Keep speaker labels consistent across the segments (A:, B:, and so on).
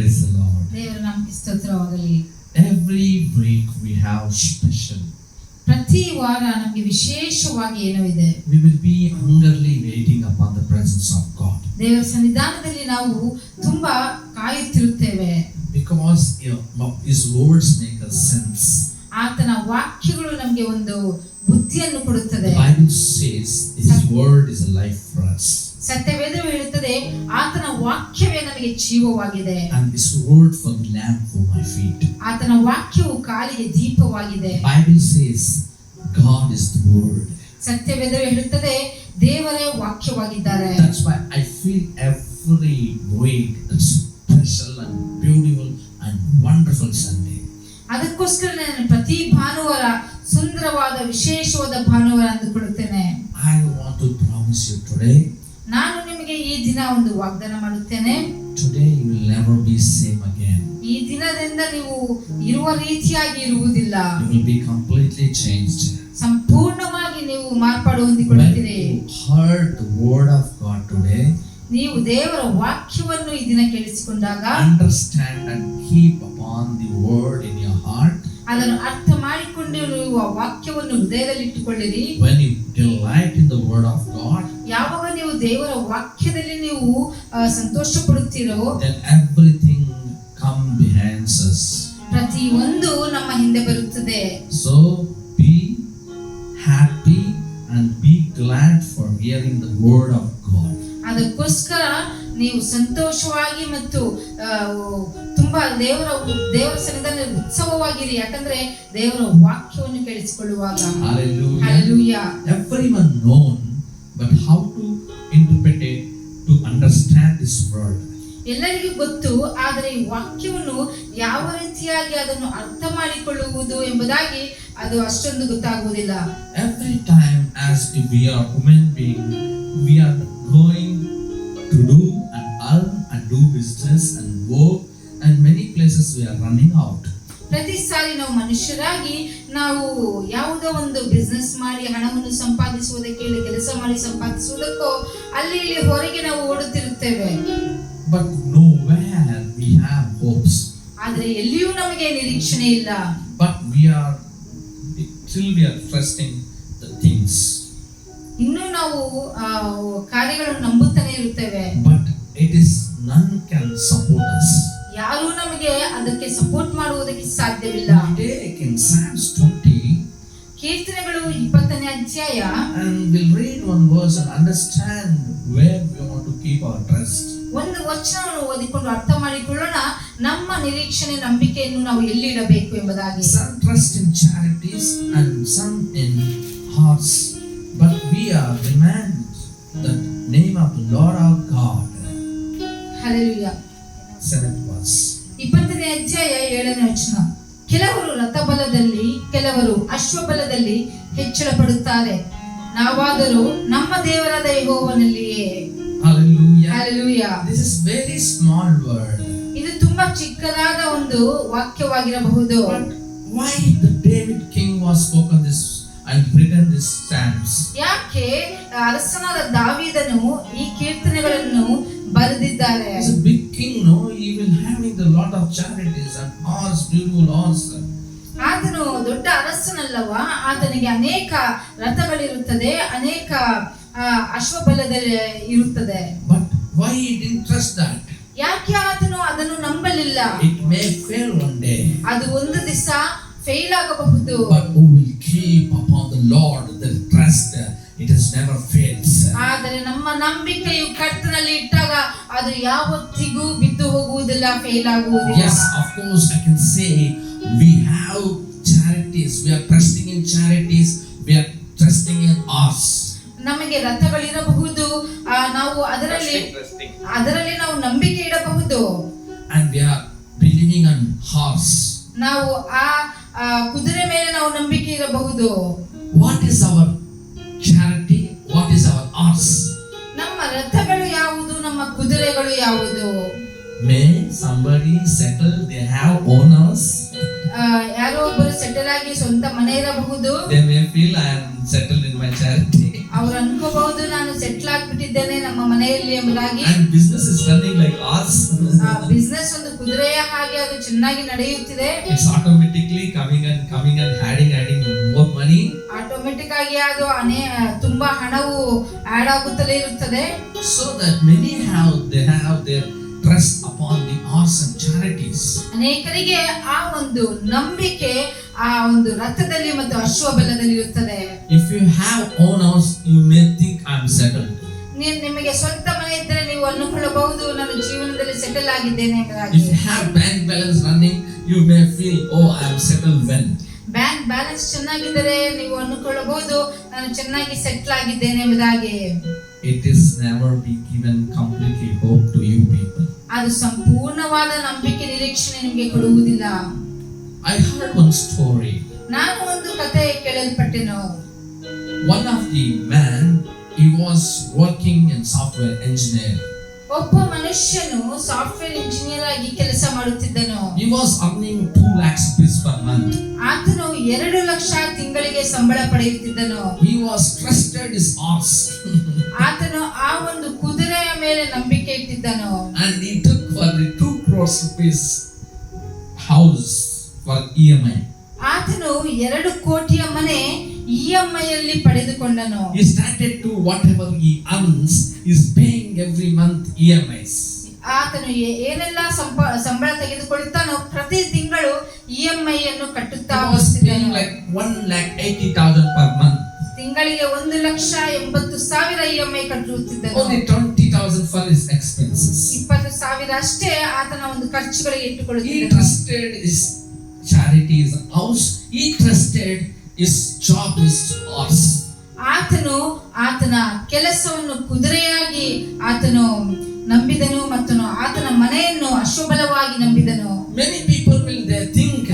A: Praise the Lord.
B: ದೇವರ ನಾಮಕ್ಕೆ ಸ್ತೋತ್ರವಾಗಲಿ.
A: Every week we have special.
B: ಪ್ರತಿ ವಾರ ನಮಗೆ ವಿಶೇಷವಾಗಿ ಏನೋ ಇದೆ.
A: We will be hungrily waiting upon the presence of God.
B: ದೇವರ ಸನ್ನಿಧಾನದಲ್ಲಿ ನಾವು ತುಂಬಾ ಕಾಯುತ್ತಿರುತ್ತೇವೆ.
A: Because His words make us sense.
B: ಆತನ ವಾಕ್ಯಗಳು ನಮಗೆ ಒಂದು ಬುದ್ಧಿಯನ್ನು ಕೊಡುತ್ತದೆ.
A: The Bible says His word is a life for us.
B: ಸತ್ಯವೇದವು ಹೇಳುತ್ತದೆ ಆತನ ವಾಕ್ಯವೇ ನಮಗೆ ಜೀವವಾಗಿದೆ.
A: And His word for the lamp for my feet.
B: ಆತನ ವಾಕ್ಯವು ಕಾಲಿಗೆ ದೀಪವಾಗಿದೆ.
A: The Bible says God is the word.
B: ಸತ್ಯವೇದವು ಹೇಳುತ್ತದೆ ದೇವರೇ ವಾಕ್ಯವಾಗಿದ್ದಾರೆ.
A: That's why I feel every week a special and beautiful and wonderful Sunday.
B: ಅದಕ್ಕೋಸ್ಕರ ನಾನು ಪ್ರತಿ ಭಾನುವಾರ ಸುಂದರವಾದ ವಿಶೇಷವಾದ ಭಾನುವಾರ ಅಂದುಕೊಳ್ಳುತ್ತೇನೆ.
A: I want to promise you today.
B: ನಾನು ನಿಮಗೆ ಈ ದಿನ ಒಂದು ವಾಗ್ದಾನ ಮಾಡುತ್ತೇನೆ.
A: Today you will never be same again.
B: ಈ ದಿನದಿಂದ ನೀವು ಇರುವ ರೀತಿಯಾಗಿ ಇರುವುದಿಲ್ಲ.
A: You will be completely changed.
B: ಸಂಪೂರ್ಣವಾಗಿ ನೀವು ಮಾರ್ಪಾಡು ಹೊಂದಿಕೊಳ್ಳುತ್ತೀರಿ.
A: When you heard the word of God today,
B: ನೀವು ದೇವರ ವಾಕ್ಯವನ್ನು ಈ ದಿನ ಕೇಳಿಸಿಕೊಂಡಾಗ
A: understand and keep upon the word in your heart.
B: ಅದನ್ನು ಅರ್ಥ ಮಾಡಿಕೊಂಡು ನೀವು ಆ ವಾಕ್ಯವನ್ನು ಹೃದಯದಲ್ಲಿ ಇಟ್ಟುಕೊಳ್ಳಿರಿ.
A: When you delight in the word of God,
B: ಯಾವಾಗ ನೀವು ದೇವರ ವಾಕ್ಯದಲ್ಲಿ ನೀವು ಸಂತೋಷ ಪಡುತ್ತೀರೋ,
A: then everything come behind us.
B: ಪ್ರತಿ ಒಂದು ನಮ್ಮ ಹಿಂದೆ ಬರುತ್ತದೆ.
A: So be happy and be glad for hearing the word of God.
B: ಅದಕ್ಕೋಸ್ಕರ ನೀವು ಸಂತೋಷವಾಗಿ ಮತ್ತು ತುಂಬಾ ದೇವರ ಸನ್ನಿಧಾನದಲ್ಲಿ ಉತ್ಸವವಾಗಿರಿ. ಯಾಕಂದ್ರೆ ದೇವರ ವಾಕ್ಯವನ್ನು ಕೇಳಿಸಿಕೊಳ್ಳುವಾಗ.
A: Hallelujah.
B: Hallelujah.
A: Everyone known, but how to interpret it, to understand this word.
B: ಎಲ್ಲರಿಗೂ ಗೊತ್ತು, ಆದರೆ ಈ ವಾಕ್ಯವನ್ನು ಯಾವ ರೀತಿಯಾಗಿ ಅದನ್ನು ಅರ್ಥ ಮಾಡಿಕೊಳ್ಳುವುದು ಎಂಬುದಾಗಿ ಅದು ಅಷ್ಟೊಂದು ಗೊತ್ತಾಗುವುದಿಲ್ಲ.
A: Every time as if we are human being, we are going to do and earn and do business and work, and many places we are running out.
B: ಪ್ರತಿ ಸಾರಿ ನಾವು ಮನುಷ್ಯರಾಗಿ ನಾವು ಯಾವುದೋ ಒಂದು ಬಿಸ್ನೆಸ್ ಮಾಡಿ ಹಣವನ್ನು ಸಂಪಾದಿಸುವುದಕ್ಕೆ, ಕೆಲಸ ಮಾಡಿ ಸಂಪಾದಿಸುವುದಕ್ಕೋ ಅಲ್ಲಿ ಇಲ್ಲಿ ಹೊರಗೆ ನಾವು ಓಡುತ್ತಿರುತ್ತೇವೆ.
A: But nowhere we have hopes.
B: ಆದರೆ ಎಲ್ಲಿಯೂ ನಮಗೆ ನಿರೀಕ್ಷಣೆ ಇಲ್ಲ.
A: But still we are trusting the things.
B: ಇನ್ನೂ ನಾವು ಕಾರ್ಯಗಳನ್ನು ನಂಬುತ್ತಾನೆ ಇರುತ್ತೇವೆ.
A: But it is none can support us.
B: ಯಾರು ನಮಗೆ ಅದಕ್ಕೆ ಸಪೋರ್ಟ್ ಮಾಡುವುದಕ್ಕೆ ಸಾಧ್ಯವಿಲ್ಲ.
A: Take in Psalms 20.
B: ಕೀರ್ತನೆಗಳು 20ನೇ ಅಧ್ಯಾಯ.
A: And we'll read one verse and understand where we want to keep our trust.
B: ಒಂದು ವಚನವನ್ನು ಓದಿಕೊಂಡು ಅರ್ಥ ಮಾಡಿಕೊಳ್ಳೋಣ ನಮ್ಮ ನಿರೀಕ್ಷಣೆ ನಂಬಿಕೆಯನ್ನು ನಾವು ಎಲ್ಲಿ ಇಡಬೇಕು ಎಂಬುದಾಗಿ.
A: Some trust in charities and some in horse, but we are demand the name of the Lord our God.
B: Hallelujah.
A: 7th verse.
B: 20ನೇ ಅಧ್ಯಾಯ 7ನೇ ವಚನ. ಕೆಲವರು ರಥಬಲದಲ್ಲಿ, ಕೆಲವರು ಅಶ್ವಬಲದಲ್ಲಿ ಹೆಚ್ಚಳ ಪಡುತ್ತಾರೆ, ನಾವಾದರೂ ನಮ್ಮ ದೇವರಾದ ಯೆಹೋವನಲ್ಲಿಯೇ.
A: Hallelujah.
B: Hallelujah.
A: This is very small word.
B: ಇದು ತುಂಬಾ ಚಿಕ್ಕದಾದ ಒಂದು ವಾಕ್ಯವಾಗಿರಬಹುದು.
A: But why the David king was spoken this and written this Psalms?
B: ಯಾಕೆ ಅರಸನಾದ ದಾವೀದನು ಈ ಕೀರ್ತನೆಗಳನ್ನು ಬರೆದಿದ್ದಾರೆ?
A: He's a big king, no? He will having the lot of charities and horse, beautiful horse.
B: ಆತನು ದೊಡ್ಡ ಅರಸನಲ್ಲವಾ, ಆತನಿಗೆ ಅನೇಕ ರಥಗಳಿರುತ್ತದೆ, ಅನೇಕ ಅಶ್ವಬಲದಲ್ಲಿ ಇರುತ್ತದೆ.
A: But why he didn't trust that?
B: ಯಾಕೆ ಆತನು ಅದನ್ನು ನಂಬಲಿಲ್ಲ?
A: It may fail one day.
B: ಅದು ಒಂದು ದಿವಸ ಫೇಲ್ ಆಗಬಹುದು.
A: But who will keep upon the Lord the trust? It has never fails.
B: ಆದರೆ ನಮ್ಮ ನಂಬಿಕೆಯು ಕರ್ತನಲ್ಲಿ ಇಟ್ಟಾಗ ಅದು ಯಾವತ್ತಿಗೂ ಬಿದ್ದು ಹೋಗುವುದಿಲ್ಲ, ಫೇಲ್ ಆಗುವುದಿಲ್ಲ.
A: Yes, of course I can say we have charities. We are trusting in charities. We are trusting in us.
B: ನಮಗೆ ರಥಗಳಿರಬಹುದು, ನಾವು ಅದರಲ್ಲಿ ನಾವು ನಂಬಿಕೆ ಇಡಬಹುದು.
A: And we are believing on horse.
B: ನಾವು ಆ ಕುದುರೆ ಮೇಲೆ ನಾವು ನಂಬಿಕೆ ಇರಬಹುದು.
A: What is our charity? What is our horse?
B: ನಮ್ಮ ರಥಗಳು ಯಾವುದು, ನಮ್ಮ ಕುದುರೆಗಳು ಯಾವುದು?
A: May somebody settle, they have owners.
B: ಯಾರೋ ಒಬ್ಬರು ಸೆಟಲ್ ಆಗಿ ಸ್ವಂತ ಮನೆ ಇರಬಹುದು.
A: They may feel I am settled in my charity.
B: ಅವರು ಅನ್ಕೋಬಹುದು ನಾನು ಸೆಟ್ಲ್ ಆಗ್ಬಿಟ್ಟಿದ್ದೇನೆ, ನಮ್ಮ ಮನೆ ಮನೆಯಲ್ಲಿ ಎಂಬುದಾಗಿ.
A: And business is running like ours.
B: Business ಒಂದು ಕುದುರೆಯ ಹಾಗೆ ಅದು ಚೆನ್ನಾಗಿ ನಡೆಯುತ್ತಿದೆ.
A: It's automatically coming and adding more money.
B: Automatic ಆಗಿ ಅದು ತುಂಬಾ ಹಣವು ಆಡ್ ಆಗುತ್ತಲೇ ಇರುತ್ತದೆ.
A: So that many they have their trust upon the arts and charities.
B: ಅನೇಕರಿಗೆ ಆ ಒಂದು ನಂಬಿಕೆ ಆ ಒಂದು ರಥದಲ್ಲಿ ಮತ್ತು ಅಶ್ವಬಲದಲ್ಲಿ ಇರುತ್ತದೆ.
A: If you have own house, you may think I'm settled.
B: ನಿಮಗೆ ಸ್ವಂತ ಮನೆ ಇದ್ದರೆ ನೀವು ಅನ್ಕೊಳ್ಳಬಹುದು ನಾನು ಜೀವನದಲ್ಲಿ ಸೆಟಲ್ ಆಗಿದ್ದೇನೆ ಎಂಬುದಾಗಿ.
A: If you have bank balance running, you may feel, oh, I'm settled well.
B: Bank balance ಚೆನ್ನಾಗಿದ್ದರೆ ನೀವು ಅನ್ಕೊಳ್ಳಬಹುದು ನಾನು ಚೆನ್ನಾಗಿ ಸೆಟ್ಲ್ ಆಗಿದ್ದೇನೆ ಎಂಬುದಾಗಿ.
A: It is never be given completely hope to you people.
B: ಅದು ಸಂಪೂರ್ಣವಾದ ನಂಬಿಕೆ ನಿರೀಕ್ಷಣೆ ನಿಮಗೆ ಕೊಡುವುದಿಲ್ಲ.
A: I heard one story.
B: ನಾನು ಒಂದು ಕಥೆ ಕೇಳಲ್ಪಟ್ಟೆನು.
A: One of the man, he was working in software engineer.
B: ಒಬ್ಬ ಮನುಷ್ಯನು ಸಾಫ್ಟ್ವೇರ್ ಇಂಜಿನಿಯರ್ ಆಗಿ ಕೆಲಸ ಮಾಡುತ್ತಿದ್ದನು.
A: He was earning 2 lakhs rupees per month.
B: ಆತನು 2 ಲಕ್ಷ ತಿಂಗಳಿಗೆ ಸಂಬಳ ಪಡೆಯುತ್ತಿದ್ದನು.
A: He was trusted his horse.
B: ಆತನು ಆ ಒಂದು ಕುದುರೆಯ ಮೇಲೆ ನಂಬಿಕೆ ಇಟ್ಟಿದ್ದನು.
A: And he took for the 2 crores rupees house for EMI.
B: ಆತನು 2 ಕೋಟಿಯ ಮನೆ EMI ಅಲ್ಲಿ ಪಡೆದುಕೊಂಡನು.
A: He started to whatever he earns is paying every month EMIs.
B: ಆತನು ಏನೆಲ್ಲ ಸಂಬಳ ತೆಗೆದುಕೊಳ್ಳುತ್ತಾನೋ ಪ್ರತಿ ತಿಂಗಳು EMI ಅನ್ನು ಕಟ್ಟುತ್ತಾ ಹೋಗುತ್ತಿದ್ದನು.
A: Like 1,80,000 per month.
B: ತಿಂಗಳಿಗೆ 1,80,000 EMI ಕಟ್ಟುತ್ತಿದ್ದನು.
A: Only 20,000 for his expenses.
B: 20,000 ಅಷ್ಟೇ ಆತನ ಒಂದು ಖರ್ಚುಗಳಿಗೆ
A: He
B: ಇಟ್ಟುಕೊಳ್ಳುತ್ತಿದ್ದನು.
A: trusted his charities house. He trusted his job is horse.
B: ಆತನು ಆತನ ಕೆಲಸವನ್ನು ಕುದುರೆಯಾಗಿ ಆತನು ನಂಬಿದನು ಮತ್ತು ಆತನ ಮನೆಯನ್ನು ಅಶ್ವಬಲವಾಗಿ ನಂಬಿದನು.
A: Many people will they think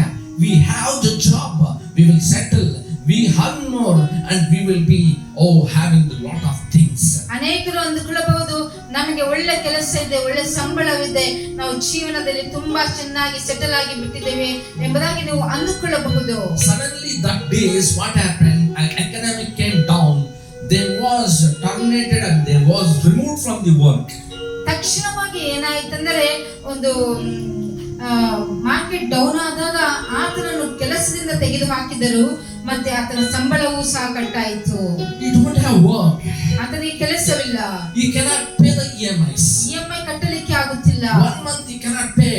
A: we have the job, we will settle, we earn more and we will be having a lot of things.
B: ಅನೇಕರು ಅಂದುಕೊಳ್ಳಬಹುದು ನಮಗೆ ಒಳ್ಳೆ ಕೆಲಸ ಇದೆ, ಒಳ್ಳೆ ಸಂಬಳವಿದೆ, ನಾವು ಜೀವನದಲ್ಲಿ ತುಂಬಾ ಚೆನ್ನಾಗಿ ಸೆಟಲ್ ಆಗಿ ಬಿಟ್ಟಿದ್ದೇವೆ ಎಂಬುದಾಗಿ ನೀವು ಅಂದುಕೊಳ್ಳಬಹುದು.
A: Suddenly that days what happened, an economic came down, they was terminated and they was removed from the work.
B: ತಕ್ಷಣವಾಗಿ ಏನಾಯ್ತಂದ್ರೆ ಒಂದು ಮಾರ್ಕೆಟ್ ಡೌನ್ ಆದಾಗ ಆತನನ್ನು ಕೆಲಸದಿಂದ ತೆಗೆದು ಹಾಕಿದರು ಮತ್ತೆ ಆತನ ಸಂಬಳವೂ ಸಹ ಕಟ್ಟಾಯಿತು.
A: He don't have work.
B: ಆತನಿಗೆ ಕೆಲಸವಿಲ್ಲ.
A: He cannot pay the EMIs.
B: EMI ಕಟ್ಟಲಿಕ್ಕೆ ಆಗುತ್ತಿಲ್ಲ.
A: 1 month he cannot pay.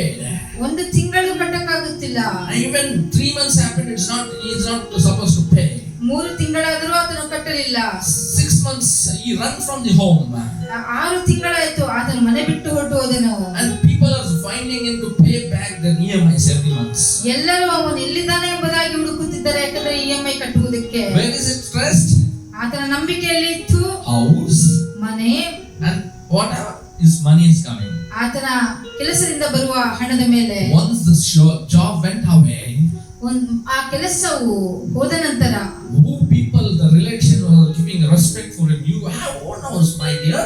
B: ಒಂದು ತಿಂಗಳು ಕಟ್ಟಕ್ಕಾಗುತ್ತಿಲ್ಲ.
A: Even 3 months happened, he is not supposed to pay.
B: 3 ತಿಂಗಳಾದರೂ ಆತನು ಕಟ್ಟಲಿಲ್ಲ.
A: 6 months he run from the home.
B: 6 ತಿಂಗಳಾಯಿತು ಆತನು ಮನೆ ಬಿಟ್ಟು ಹೊರಟು ಹೋದನು.
A: And people are finding him to pay back their EMIs every month.
B: ಎಲ್ಲರೂ ಅವನು ಎಲ್ಲಿದ್ದಾನೆ ಎಂಬುದಾಗಿ ಹುಡುಕುತ್ತಿದ್ದಾರೆ, ಯಾಕಂದ್ರೆ EMI ಕಟ್ಟುವುದಕ್ಕೆ.
A: Where is it trust?
B: ಆತನ ನಂಬಿಕೆಯಲ್ಲಿ ಇತ್ತು
A: House,
B: ಮನೆ,
A: and whatever his money is coming.
B: ಆತನ ಕೆಲಸದಿಂದ ಬರುವ ಹಣದ ಮೇಲೆ.
A: Once the job went away,
B: ಆ ಕೆಲಸವು ಹೋದ ನಂತರ
A: who people, the relation were giving respect for him. You have own house, my dear.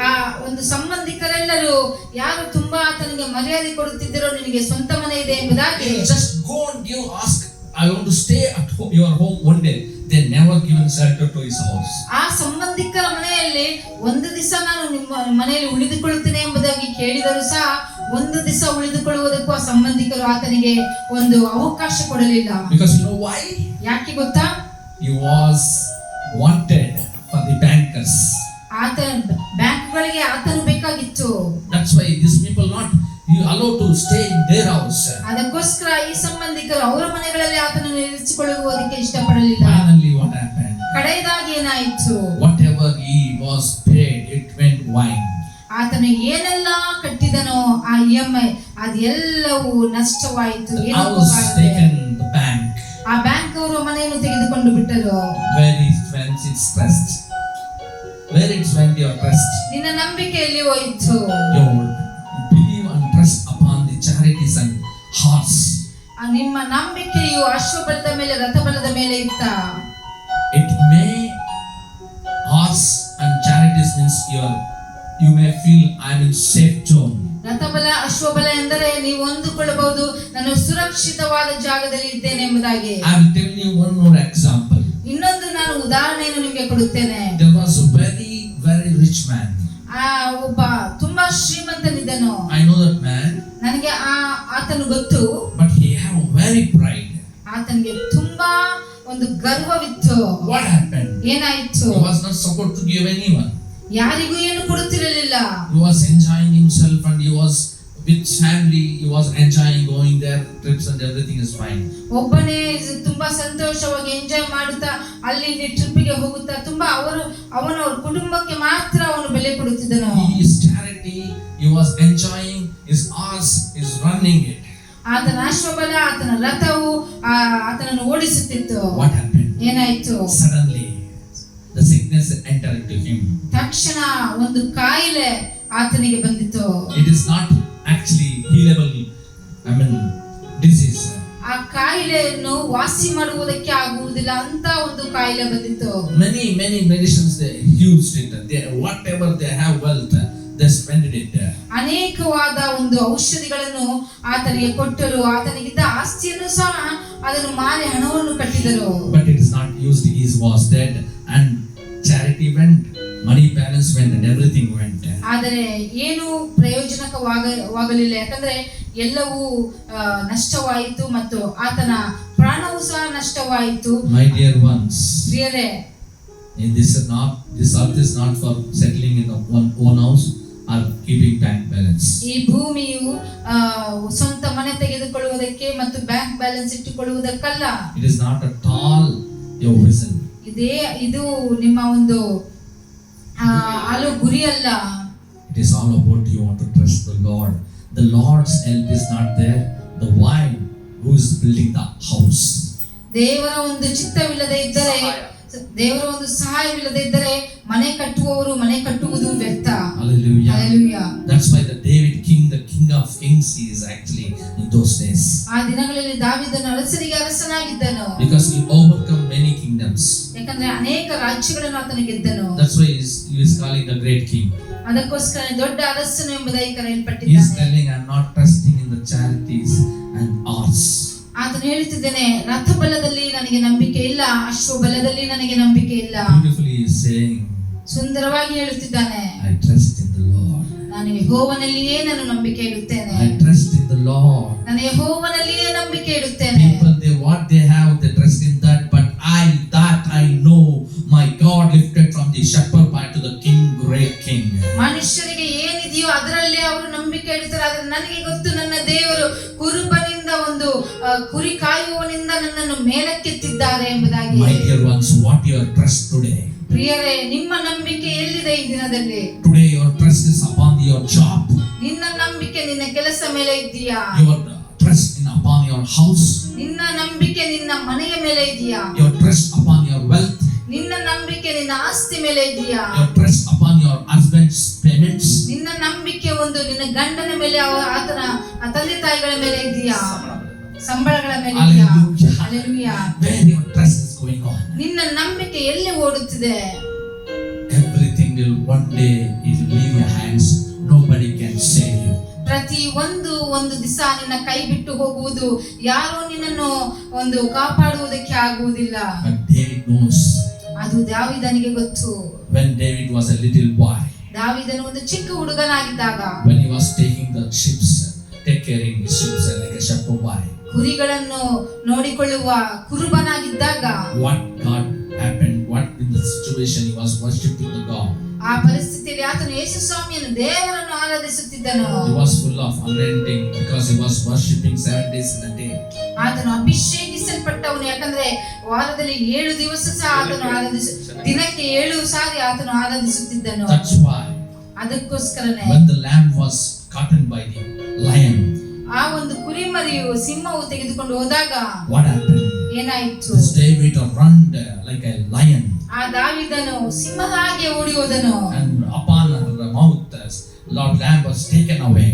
B: ಆ ಒಂದು ಸಂಬಂಧಿಕರೆಲ್ಲರೂ ಯಾರು ತುಂಬಾ ಆತನಿಗೆ ಮರ್ಯಾದೆ ಕೊಡುತ್ತಿದ್ದರೋ, ನಿನಗೆ ಸ್ವಂತ ಮನೆ ಇದೆ ಎಂಬುದಾಗಿ,
A: Just go and ask, I want to stay at your home one day. They never given shelter to his house.
B: ಆ ಸಂಬಂಧಿಕರ ಮನೆಯಲ್ಲಿ ಒಂದು ದಿವಸ ನಾನು ನಿಮ್ಮ ಮನೆಯಲ್ಲಿ ಉಳಿದುಕೊಳ್ಳುತ್ತೇನೆ ಎಂಬುದಾಗಿ ಕೇಳಿದರೂ ಸಹ ಒಂದು ದಿವಸ ಉಳಿದುಕೊಳ್ಳುವುದಕ್ಕೂ ಆ ಸಂಬಂಧಿಕರು ಆತನಿಗೆ ಒಂದು ಅವಕಾಶ ಕೊಡಲಿಲ್ಲ.
A: Because you know why?
B: ಯಾಕೆ ಗೊತ್ತಾ?
A: He was wanted for the bankers.
B: ಬ್ಯಾಂಕ್ಗಳಿಗೆ ಆತನು ಬೇಕಾಗಿತ್ತು.
A: That's why these people not you allowed to stay in their house.
B: ಅದಕ್ಕೋಸ್ಕರ ಈ ಸಂಬಂಧಿಕರು ಅವರ ಮನೆಗಳಲ್ಲಿ ಆತನನ್ನು ಇರಿಸಿಕೊಳ್ಳುವುದಕ್ಕೆ ಇಷ್ಟಪಡಲಿಲ್ಲ.
A: Finally what happened?
B: ಕಡೆಯದಾಗಿ ಏನಾಯಿತು?
A: Whatever he was paid, it went wine.
B: ಆತನು ಏನೆಲ್ಲ ಕಟ್ಟಿದನೋ ಆ EMI ಅದೆಲ್ಲವೂ ನಷ್ಟವಾಯಿತು.
A: The bank.
B: ಆ ಬ್ಯಾಂಕ್ ಅವರು ಮನೆಯನ್ನು ತೆಗೆದುಕೊಂಡು ಬಿಟ್ಟರು.
A: Where it went its trust? Where it went your trust?
B: ನಿನ್ನ ನಂಬಿಕೆಯಲ್ಲಿ ಹೋಯಿತು.
A: You believe and trust upon the charities and horse.
B: ನಿಮ್ಮ ನಂಬಿಕೆಯು ಅಶ್ವಬಲದ ಮೇಲೆ ರಥಬಲದ ಮೇಲೆ ಇತ್ತ.
A: It may horse and charities means you may feel I am in safe zone.
B: ರಥಬಲ ಅಶ್ವಬಲ ಎಂದರೆ ನೀವು ಅಂದುಕೊಳ್ಳಬಹುದು ನಾನು ಸುರಕ್ಷಿತವಾದ ಜಾಗದಲ್ಲಿ ಇದ್ದೇನೆ ಎಂಬುದಾಗಿ.
A: I will tell you one more example.
B: ಇನ್ನೊಂದು ನಾನು ಉದಾಹರಣೆಯನ್ನು ನಿಮಗೆ ಕೊಡುತ್ತೇನೆ.
A: There was a very rich man.
B: ಆ ಒಬ್ಬ ತುಂಬಾ ಶ್ರೀಮಂತನಿದ್ದನು.
A: I know that man.
B: ನನಗೆ ಆತನು ಗೊತ್ತು.
A: But he have very pride.
B: ಆತನಿಗೆ ತುಂಬಾ ಒಂದು ಗರ್ವವಿತ್ತು.
A: What happened?
B: ಏನಾಯ್ತು?
A: He was not supposed to give anyone.
B: ಯಾರಿಗೂ ಏನು ಕೊಡುತ್ತಿರಲಿಲ್ಲ.
A: He was enjoying himself and he was with family. He was enjoying going there, trips and everything is fine.
B: ಒಬ್ಬನೇ ತುಂಬಾ ಸಂತೋಷವಾಗಿ enjoy ಮಾಡುತ್ತಾ ಅಲ್ಲಿ ಟ್ರಿಪ್ಗೆ ಹೋಗುತ್ತಾ ತುಂಬಾ ಅವನ ಕುಟುಂಬಕ್ಕೆ ಮಾತ್ರ ಅವನು ಬೆಲೆ ಕೊಡುತ್ತಿದ್ದನು.
A: His charity, he was enjoying his horse, is running it.
B: ಆತನ ಅಶ್ವಬಲ, ಆತನ ರಥವು ಆತನನ್ನು ಓಡಿಸುತ್ತಿತ್ತು.
A: What happened?
B: ಏನಾಯ್ತು?
A: Suddenly the sickness entered into him.
B: ತಕ್ಷಣ ಒಂದು ಕಾಯಿಲೆ ಆತನಿಗೆ ಬಂದಿತು.
A: It is not actually healable, disease.
B: ಆ ಕಾಯಿಲೆಯನ್ನು ವಾಸಿ ಮಾಡುವುದಕ್ಕೆ ಆಗುವುದಿಲ್ಲ ಅಂತ ಒಂದು ಕಾಯಿಲೆ ಬಂದಿತ್ತು.
A: Many medicines they used it. Whatever they have wealth, they spent it.
B: ಅನೇಕವಾದ ಒಂದು ಔಷಧಿಗಳನ್ನು ಆತನಿಗೆ ಕೊಟ್ಟರು. ಆತನಿಗಿದ್ದ ಆಸ್ತಿಯನ್ನು ಸಹ ಅದನ್ನು ಮಾರಿ ಹಣವನ್ನು ಕಟ್ಟಿದರು.
A: But it is not used. He was dead and charity went, money balance went and everything went.
B: ಆದರೆ ಏನು ಪ್ರಯೋಜನಕವಾಗಲಿಲ್ಲ. ಯಾಕಂದ್ರೆ ಎಲ್ಲವೂ ನಷ್ಟವಾಯಿತು ಮತ್ತು ಆತನ ಪ್ರಾಣವೂ ಸಹ ನಷ್ಟವಾಯಿತು.
A: My dear ones,
B: ಪ್ರಿಯರೇ,
A: this earth is not for settling in own house or keeping bank balance.
B: ಈ ಭೂಮಿಯು ಸ್ವಂತ ಮನೆ ತೆಗೆದುಕೊಳ್ಳುವುದಕ್ಕೆ ಮತ್ತು ಬ್ಯಾಂಕ್ ಬ್ಯಾಲೆನ್ಸ್ ಇಟ್ಟುಕೊಳ್ಳುವುದಕ್ಕಲ್ಲ.
A: It is not at all your vision.
B: ಇದು ನಿಮ್ಮ ಒಂದು ಗುರಿ ಅಲ್ಲ.
A: It is all about you want to trust the Lord. The Lord's help is not there. The one who is building the house.
B: ದೇವರ ಒಂದು ಚಿತ್ತವಿಲ್ಲದೆ ಇದ್ದರೆ, ದೇವರ ಒಂದು ಸಹಾಯವಿಲ್ಲದೆ ಇದ್ದರೆ ಮನೆ ಕಟ್ಟುವವರು ಮನೆ ಕಟ್ಟುವುದು ವ್ಯರ್ಥ.
A: Hallelujah.
B: Hallelujah.
A: That's why the David king, the king of kings, he is actually in those days.
B: ಆ ದಿನಗಳಲ್ಲಿ ದಾವೀದನು ಅರಸರಿಗೆ ಅರಸನಾಗಿದ್ದನು.
A: Because he overcome many kingdoms.
B: ಯಾಕಂದ್ರೆ ಅನೇಕ ರಾಜ್ಯಗಳನ್ನು ಆತನು ಗೆದ್ದನು.
A: That's why he is calling the great king.
B: ಅದಕ್ಕೋಸ್ಕರ ದೊಡ್ಡ ಅರಸನು ಎಂಬುದಾಗಿ
A: He is
B: ಕರೆಯಲ್ಪಟ್ಟಿದ್ದಾನೆ.
A: telling, I am not trusting in the charities and arts.
B: ಆತನು ಹೇಳುತ್ತಿದ್ದಾನೆ, ರಥಬಲದಲ್ಲಿ ನನಗೆ ನಂಬಿಕೆ ಇಲ್ಲ, ಅಶ್ವಬಲದಲ್ಲಿ ನನಗೆ ನಂಬಿಕೆ ಇಲ್ಲ.
A: Beautifully he is saying,
B: ಸುಂದರವಾಗಿ ಹೇಳುತ್ತಿದ್ದಾನೆ,
A: I trust in the Lord.
B: ನಾನು ಯೆಹೋವನಲ್ಲಿಯೇ ನಾನು ನಂಬಿಕೆ ಇಡುತ್ತೇನೆ.
A: I trust in the Lord.
B: ನಾನು ಯೆಹೋವನಲ್ಲಿಯೇ ನಂಬಿಕೆ ಇಡುತ್ತೇನೆ.
A: People, what they have, they trust in that, but I know my God lifted from the shepherd pie to the king, great king.
B: ಮನುಷ್ಯರಿಗೆ ಏನಿದೆಯೋ ಅದರಲ್ಲೇ ಅವರು ನಂಬಿಕೆ ಇಡುತ್ತಾರೆ. ಆದ್ರೆ ನನಗೆ ಗೊತ್ತು, ನನ್ನ ದೇವರು ಕುರುಬನಿಂದ ಒಂದು ಕುರಿ ಕಾಯುವವನಿಂದ ನನ್ನನ್ನು ಮೇಲಕ್ಕೆತ್ತಿದ್ದಾರೆ ಎಂಬುದಾಗಿ.
A: My dear ones, what your trust today?
B: ಪ್ರಿಯರೇ, ನಿಮ್ಮ ನಂಬಿಕೆ ಎಲ್ಲಿದೆ ಈ ದಿನದಲ್ಲಿ?
A: Today your trust is upon your job.
B: ನಿನ್ನ ನಂಬಿಕೆ ನಿನ್ನ ಕೆಲಸ ಮೇಲೆ ಇದೆಯಾ?
A: Your trust upon your house.
B: ನಿನ್ನ ನಂಬಿಕೆ ನಿನ್ನ ಮನೆಯ ಮೇಲೆ ಇದೆಯಾ?
A: Your trust upon your wealth.
B: ನಿನ್ನ ನಂಬಿಕೆ ನಿನ್ನ ಆಸ್ತಿ ಮೇಲೆ ಇದೆಯಾ?
A: Your trust upon your husband's payments.
B: ನಿನ್ನ ನಂಬಿಕೆ ಒಂದು ನಿನ್ನ ಗಂಡನ ಮೇಲೆ, ಆತನ ತಂದೆ ತಾಯಿಗಳ ಮೇಲೆ ಇದೆಯಾ? ಸಂಬಳಗಳ ಮೇಲೆ ಇದೆಯಾ? Hallelujah.
A: Where your trust is going on?
B: ನಿನ್ನ ನಂಬಿಕೆ ಎಲ್ಲಿ ಓಡುತ್ತಿದೆ?
A: Everything will one day it will leave your hands. Nobody can save you.
B: ಪ್ರತಿ ಒಂದು ದಿವಸ ನಿನ್ನ ಕೈ ಬಿಟ್ಟು ಹೋಗುವುದು, ಯಾರೋ ನಿನ್ನನ್ನು ಒಂದು ಕಾಪಾಡುವುದಕ್ಕೆ ಆಗುವುದಿಲ್ಲ.
A: But David knows.
B: ಅದು ದಾವೀದನಿಗೆ ಗೊತ್ತು.
A: When David was a little boy,
B: ದಾವೀದನು ಒಂದು ಚಿಕ್ಕ ಹುಡುಗನಾಗಿದ್ದಾಗ,
A: when he was taking the ships, take caring the ships like a shepherd boy,
B: ಕುರಿಗಳನ್ನು ನೋಡಿಕೊಳ್ಳುವ ಕುರುಬನಾಗಿದ್ದಾಗ,
A: what God happened? What in the situation he was worshiping the God.
B: ಆ ಪರಿಸ್ಥಿತಿಯಲ್ಲಿ ಆತನು ಯೇಸು ಸ್ವಾಮಿಯನ್ನು ದೇವರನ್ನು ಆರಾಧಿಸುತ್ತಿದ್ದನು.
A: He was full of anointing because he was worshiping 7 days in a day.
B: ಆತನು ಅಭಿಷೇಕಿಸಲ್ಪಟ್ಟವನು. ಯಾಕಂದ್ರೆ ವಾರದಲ್ಲಿ 7 ದಿವಸ ಸಹ ಆತನು ದಿನಕ್ಕೆ 7 ಸಾರಿ ಆತನು ಆರಾಧಿಸುತ್ತಿದ್ದನು.
A: That's why
B: ಅದಕ್ಕೋಸ್ಕರನೇ
A: when the lamb was caught by the lion,
B: ಆ ಒಂದು ಕುರಿಮರಿಯು ಸಿಂಹವು ತೆಗೆದುಕೊಂಡು ಹೋದಾಗ
A: what happened?
B: ಏನಾಯಿತು?
A: This David ran like a lion,
B: ಆ ದಾವೀದನು ಸಿಂಹದ ಹಾಗೆ ಓಡಿ ಹೋದನು.
A: and upon her mouth Lord lamb was taken away.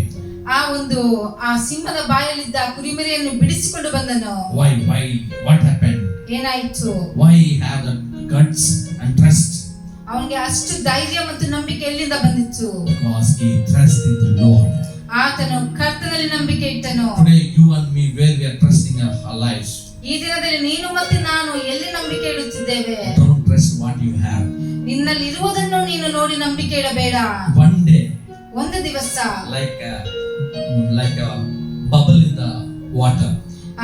B: ಆ ಸಿಂಹದ ಬಾಯಲ್ಲಿದ್ದ ಕುರಿಮರಿಯನ್ನು ಬಿಡಿಸಿಕೊಂಡು ಬಂದನು.
A: Why? What happened?
B: ಏನಾಯಿತು?
A: Why he have the guts and trust?
B: ಅವನಿಗೆ ಅಷ್ಟು ಧೈರ್ಯ ಮತ್ತು ನಂಬಿಕೆ ಎಲ್ಲಿಂದ ಬಂದಿತ್ತು?
A: Because he trusted in the Lord.
B: ಆತನು ಕರ್ತನಲ್ಲಿ ನಂಬಿಕೆ ಇಟ್ಟನು.
A: Today you and me, where we are trusting our lives.
B: ಈ ದಿನದಲ್ಲಿ ನೀನು ಮತ್ತೆ ನಾನು ಎಲ್ಲಿ ನಂಬಿಕೆ ಇಡುತ್ತಿದ್ದೇವೆ?
A: Don't trust what you have.
B: ನಿನ್ನಲ್ಲಿ ಇರುವುದನ್ನು ನೀನು ನೋಡಿ ನಂಬಿಕೆ ಇಡಬೇಡ.
A: One
B: ಒಂದು ದಿವಸ
A: like a bubble in the water.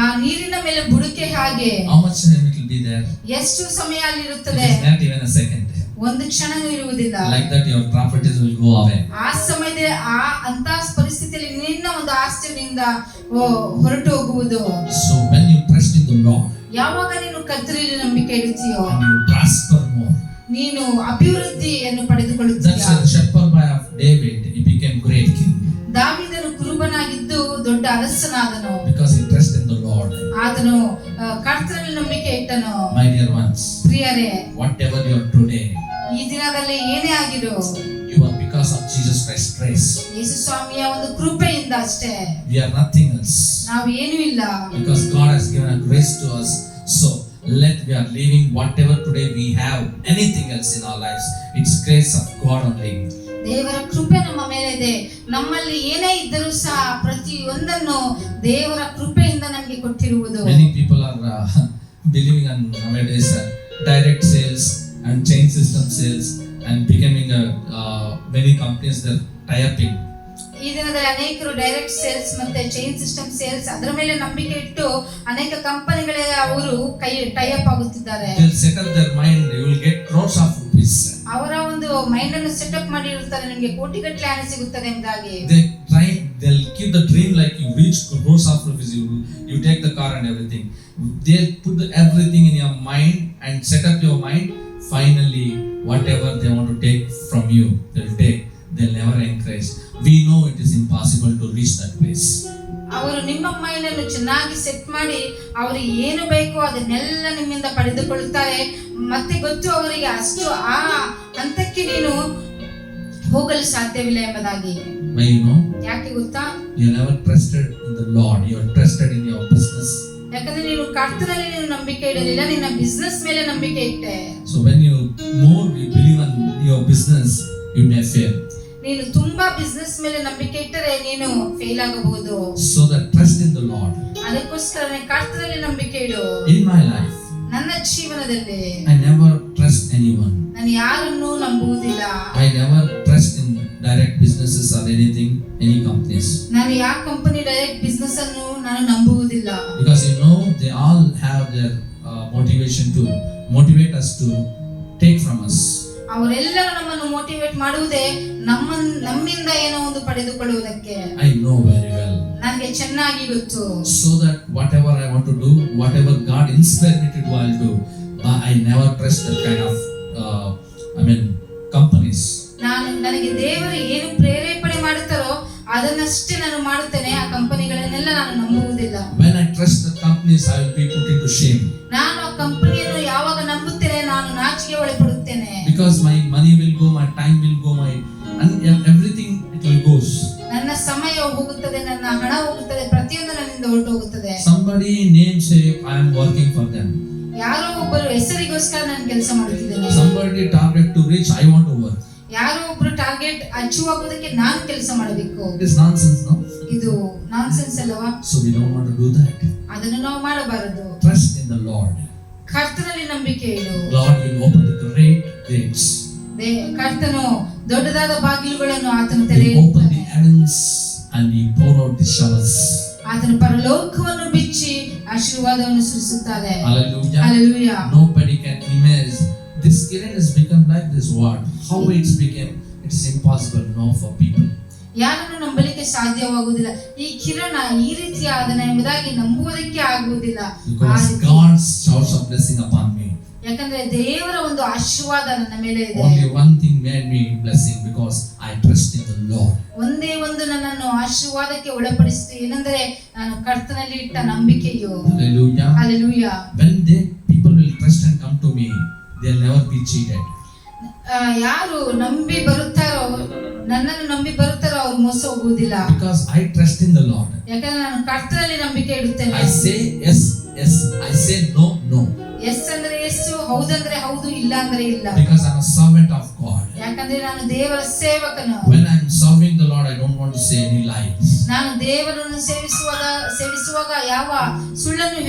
B: ಆ ನೀರಿನ ಮೇಲೆ ಬುಡಕೆ ಹಾಗೆ.
A: How much time it will be there?
B: ಎಷ್ಟು ಸಮಯ ಅಲ್ಲಿ
A: It
B: ಇರುತ್ತದೆ?
A: is not even a second.
B: ಒಂದು ಕ್ಷಣನೂ ಇರುವುದಿಲ್ಲ.
A: Like that your properties will go away.
B: ಆ ಸಮಯದಲ್ಲಿ ಅಂತ ಪರಿಸ್ಥಿತಿಯಲ್ಲಿ ನಿನ್ನ ಒಂದು ಆಸ್ತಿಯಿಂದ ಹೊರಟು ಹೋಗುವುದು.
A: So when you trust in the Lord,
B: ಯಾವಾಗ ನೀನು ಕರ್ತನಲ್ಲಿ ನಂಬಿಕೆ ಇಡುತ್ತೀಯೋ,
A: and you prosper more.
B: ನೀನು ಅಭಿವೃದ್ಧಿಯನ್ನು ಪಡೆದುಕೊಳ್ಳುತ್ತೀಯ.
A: That's why the shepherd boy of David, he became great king.
B: ದಾವೀದನು ಕುರುಬನಾಗಿದ್ದು ದೊಡ್ಡ ಅರಸನಾದನು.
A: Because he trusted in the Lord.
B: ಆತನು ಕರ್ತನಲ್ಲಿ ನಂಬಿಕೆ ಇಟ್ಟನು.
A: My dear ones,
B: ಪ್ರಿಯರೇ,
A: whatever you are today,
B: ಈ ದಿನದಲ್ಲಿ ಏನೇ ಆಗಿರು,
A: you are because of Jesus Christ's grace.
B: ಯೇಸು ಸ್ವಾಮಿಯ ಒಂದು ಕೃಪೆಯಿಂದ ಅಷ್ಟೇ.
A: We are nothing else.
B: ನಾವು ಏನೂ ಇಲ್ಲ.
A: Because God has given a grace to us. So we are leaving whatever today we have, anything else in our lives, it's grace of God only.
B: ದೇವರ ಕೃಪೆ ನಮ್ಮ ಮೇಲೆ ಇದೆ. ನಮ್ಮಲ್ಲಿ ಏನೇ ಇದ್ದರೂ ಸಹ ಪ್ರತಿಯೊಂದನ್ನು ದೇವರ ಕೃಪೆಯಿಂದ ನಮಗೆ ಕೊಟ್ಟಿರುವುದು.
A: Many people are believing on nowadays direct sales and chain system sales and becoming many companies that tie up in.
B: ಈ ದಿನದಲ್ಲಿ ಅನೇಕರು ಡೈರೆಕ್ಟ್ ಸೇಲ್ಸ್ ಮತ್ತೆ ಚೈನ್ ಸಿಸ್ಟಮ್ ಸೇಲ್ಸ್ ಅದರ ಮೇಲೆ ನಂಬಿಕೆ ಇಟ್ಟು ಅನೇಕ ಕಂಪನಿಗಳಿಗೆ ಅವರು ಟೈ ಅಪ್ ಆಗುತ್ತಿದ್ದಾರೆ.
A: They'll set up their mind, you will get crores of rupees.
B: ಅವರ ಒಂದು ಮೈಂಡ್ ಅನ್ನು ಸೆಟಪ್ ಮಾಡಿರುತ್ತಾರೆ, ನಿಮಗೆ ಕೋಟಿಗಟ್ಟಲೆ ಹಣ ಸಿಗುತ್ತದೆ ಎಂದಾಗಿ.
A: They'll keep the dream like you reach crores of rupees, you take the car and everything. They'll put everything in your mind and set up your mind. Finally, whatever they want to take from you, they'll take. They'll never encourage. We know it is impossible to reach that place.
B: ಅವರು ನಿಮ್ಮ mind ಅನ್ನು ಚೆನ್ನಾಗಿ set ಮಾಡಿ ಅವರಿಗೆ ಏನು ಬೇಕೋ ಅದನ್ನೆಲ್ಲ ನಿಮ್ಮಿಂದ ಪಡೆದುಕೊಳ್ಳುತ್ತಾರೆ. ಮತ್ತೆ ಗೊತ್ತು ಅವರಿಗೆ ಅಷ್ಟು ಆ ಹಂತಕ್ಕೆ ನೀನು ಹೋಗಲು ಸಾಧ್ಯವಿಲ್ಲ ಎಂಬುದಾಗಿ.
A: Why you know?
B: ಯಾಕೆ ಗೊತ್ತಾ?
A: You never trusted in the Lord. You are trusted in your business.
B: ಯಾಕಂದ್ರೆ ನೀನು ಕರ್ತನಲ್ಲಿ ನೀನು ನಂಬಿಕೆ ಇಡಲಿಲ್ಲ, ನಿನ್ನ ಬಿಸ್ನೆಸ್ ಮೇಲೆ ನಂಬಿಕೆ ಇಟ್ಟೆ.
A: So when you believe in your business, you may fail.
B: ನೀನು ತುಂಬಾ ಬಿಸ್ನೆಸ್ ಮೇಲೆ ನಂಬಿಕೆ ಇಟ್ಟರೆ ನೀನು ಫೇಲ್ ಆಗಬಹುದು.
A: So that trust in the Lord.
B: ಅದಕ್ಕೋಸ್ಕರ ಕರ್ತನಲ್ಲಿ ನಂಬಿಕೆ ಇಡು.
A: In my life,
B: ನನ್ನ ಜೀವನದಲ್ಲಿ
A: I never trust anyone.
B: ನಾನು ಯಾರನ್ನೂ ನಂಬುವುದಿಲ್ಲ.
A: I never trust in direct businesses or anything, any companies.
B: ನಾನು ಯಾವ ಕಂಪನಿ ಡೈರೆಕ್ಟ್ ಬಿಸ್ನೆಸ್ ಅನ್ನು ನಾನು ನಂಬುವುದಿಲ್ಲ.
A: Because they all have their motivation to motivate us to take from us.
B: ಅವರೆಲ್ಲರೂ ನಮ್ಮನ್ನು ಮೋಟಿವೇಟ್ ಮಾಡುವುದೇ ನಮ್ಮಿಂದ ಏನೋ ಒಂದು ಪಡೆದುಕೊಳ್ಳುವುದಕ್ಕೆ.
A: I know very well.
B: ನನಗೆ ಚೆನ್ನಾಗಿ ಗೊತ್ತು.
A: So that whatever I want to do, whatever God inspired me to do, I'll do. I never trust that kind of companies.
B: ನನಗೆ ದೇವರು ಏನು ಪ್ರೇರೇಪಣೆ ಮಾಡುತ್ತಾರೋ ಅದನ್ನಷ್ಟೇ ನಾನು ಮಾಡುತ್ತೇನೆ. ಆ ಕಂಪನಿಗಳನ್ನೆಲ್ಲ ನಾನು ನಂಬುವುದಿಲ್ಲ.
A: When I trust the companies, I will be put into shame.
B: ನಾನು ಆ ಕಂಪನಿಯನ್ನು ಯಾವಾಗ ನಂಬುತ್ತೇನೆ ನಾನು ನಾಚಿಕೆ ಒಳಪಡುತ್ತೇನೆ.
A: Because my money will go, my time will go, and everything it will goes.
B: ನನ್ನ ಸಮಯ ಹೋಗುತ್ತದೆ, ನನ್ನ ಹಣ ಹೋಗುತ್ತದೆ, ಪ್ರತಿಯೊಂದು ನನ್ನಿಂದ ಹೊರಟು ಹೋಗುತ್ತದೆ.
A: Somebody name say I am working for them.
B: ಯಾರೋ ಒಬ್ಬರು ಹೆಸರಿಗೋಸ್ಕರ ನಾನು ಕೆಲಸ ಮಾಡುತ್ತಿದ್ದೇನೆ.
A: Somebody target to reach, I want to work.
B: ಯಾರೋ ಒಬ್ಬರು ಟಾರ್ಗೆಟ್ ಅಚೀವ್ ಆಗೋದಕ್ಕೆ ನಾನು ಕೆಲಸ ಮಾಡಬೇಕು.
A: It is nonsense, no?
B: ಇದು ನಾನ್ಸೆನ್ಸ್ ಅಲ್ಲವಾ?
A: So we don't want to do that.
B: ಅದನ್ನು ನಾವು ಮಾಡಬಾರದು.
A: Trust in the Lord.
B: ಕರ್ತನಲ್ಲಿ ನಂಬಿಕೆ ಇಡು.
A: Lord will open the great gates.
B: ಕರ್ತನು ದೊಡ್ಡದಾದ ಬಾಗಿಲುಗಳನ್ನು ಆತನು
A: He open the heavens and he pour out the showers.
B: ಆತನು ಪರಲೋಕವನ್ನು ಬಿಚ್ಚಿ ಆಶೀರ್ವಾದವನ್ನು ಸುರಿಸುತ್ತಾನೆ.
A: Hallelujah.
B: Hallelujah.
A: Nobody can imagine this Kiran has become like this. What? How it's became? It's impossible now for people.
B: ಯಾರನ್ನು ನಂಬಲಿಕ್ಕೆ ಸಾಧ್ಯವಾಗುವುದಿಲ್ಲ. ಈ ಕಿರಣ ಈ ರೀತಿ ಆದನ ಎಂಬುದಾಗಿ ನಂಬುವುದಕ್ಕೆ ಆಗುವುದಿಲ್ಲ.
A: Because God's showers of blessing upon me.
B: ಯಾಕಂದ್ರೆ ದೇವರ ಒಂದು ಆಶೀರ್ವಾದ ನನ್ನ ಮೇಲೆ ಇದೆ.
A: Only one thing made me blessing, because I trust in the Lord.
B: ಒಂದೇ ಒಂದು ನನ್ನನ್ನು ಆಶೀರ್ವಾದಕ್ಕೆ ಒಳಪಡಿಸಿತು, ಏನೆಂದರೆ ನಾನು ಕರ್ತನಲ್ಲಿ ಇಟ್ಟ ನಂಬಿಕೆಯು.
A: Hallelujah.
B: Hallelujah.
A: When people will trust and come to me, they'll never be cheated.
B: ಯಾರು ನಂಬಿ ಬರುತ್ತಾರೋ, ನನ್ನನ್ನು ನಂಬಿ ಬರುತ್ತಾರೋ ಅವರು ಮೋಸ ಹೋಗುವುದಿಲ್ಲ.
A: Because I trust in the Lord.
B: ಯಾಕಂದ್ರೆ ನಾನು ಕರ್ತನಲ್ಲಿ ನಂಬಿಕೆ ಇಡುತ್ತೇನೆ.
A: I say yes, yes. I say no, no.
B: Yes ಅಂದ್ರೆ ಎಷ್ಟು, ಹೌದಂದ್ರೆ ಹೌದು, ಇಲ್ಲ ಅಂದ್ರೆ ಇಲ್ಲ.
A: Because I'm a servant of God.
B: ಯಾಕಂದ್ರೆ ನಾನು ದೇವರ ಸೇವಕನು.
A: When I'm serving the Lord, I don't want to say any lies.
B: ನಾನು ದೇವರನ್ನು ಸೇವಿಸುವಾಗ ಯಾವ ಸುಳ್ಳನ್ನು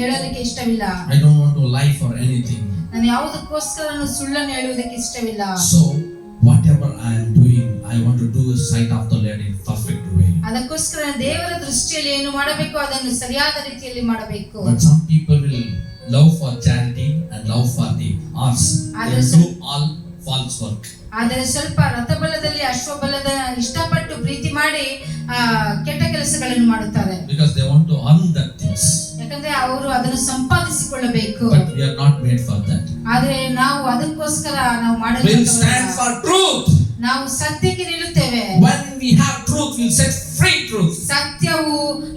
B: ಹೇಳಲಿಕ್ಕೆ ಇಷ್ಟವಿಲ್ಲ.
A: I don't want to lie for anything.
B: ನಾನು ಯಾವುದಕ್ಕೋಸ್ಕರ ಸುಳ್ಳನ್ನು ಹೇಳುವುದಕ್ಕೆ ಇಷ್ಟವಿಲ್ಲ.
A: So whatever I am doing, I I want to do the sight of the Lord in perfect way.
B: ಅದಕ್ಕೋಸ್ಕರ ದೇವರ ದೃಷ್ಟಿಯಲ್ಲಿ ಏನು ಮಾಡಬೇಕು ಅದನ್ನು ಸರಿಯಾದ ರೀತಿಯಲ್ಲಿ ಮಾಡಬೇಕು.
A: But some people will love for charity and love for the arts. They do all false work.
B: ಆದರೆ ಸ್ವಲ್ಪ ರಥಬಲದಲ್ಲಿ ಅಶ್ವಬಲದ ಇಷ್ಟಪಟ್ಟು ಪ್ರೀತಿ ಮಾಡಿ ಕೆಟ್ಟ ಕೆಲಸಗಳನ್ನು ಮಾಡುತ್ತಾರೆ.
A: Because they want to earn that things.
B: ಯಾಕಂದ್ರೆ ಅವರು ಅದನ್ನು ಸಂಪಾದಿಸಿಕೊಳ್ಳಬೇಕು.
A: But we are not made for that.
B: ಆದರೆ ನಾವು ಅದಕ್ಕೋಸ್ಕರ ನಾವು ಮಾಡಲು
A: We will stand for truth.
B: ನಾವು ಸತ್ಯಕ್ಕೆ ನಿಲ್ಲುತ್ತೇವೆ.
A: When we have truth, we will set free truth.
B: ಸತ್ಯವು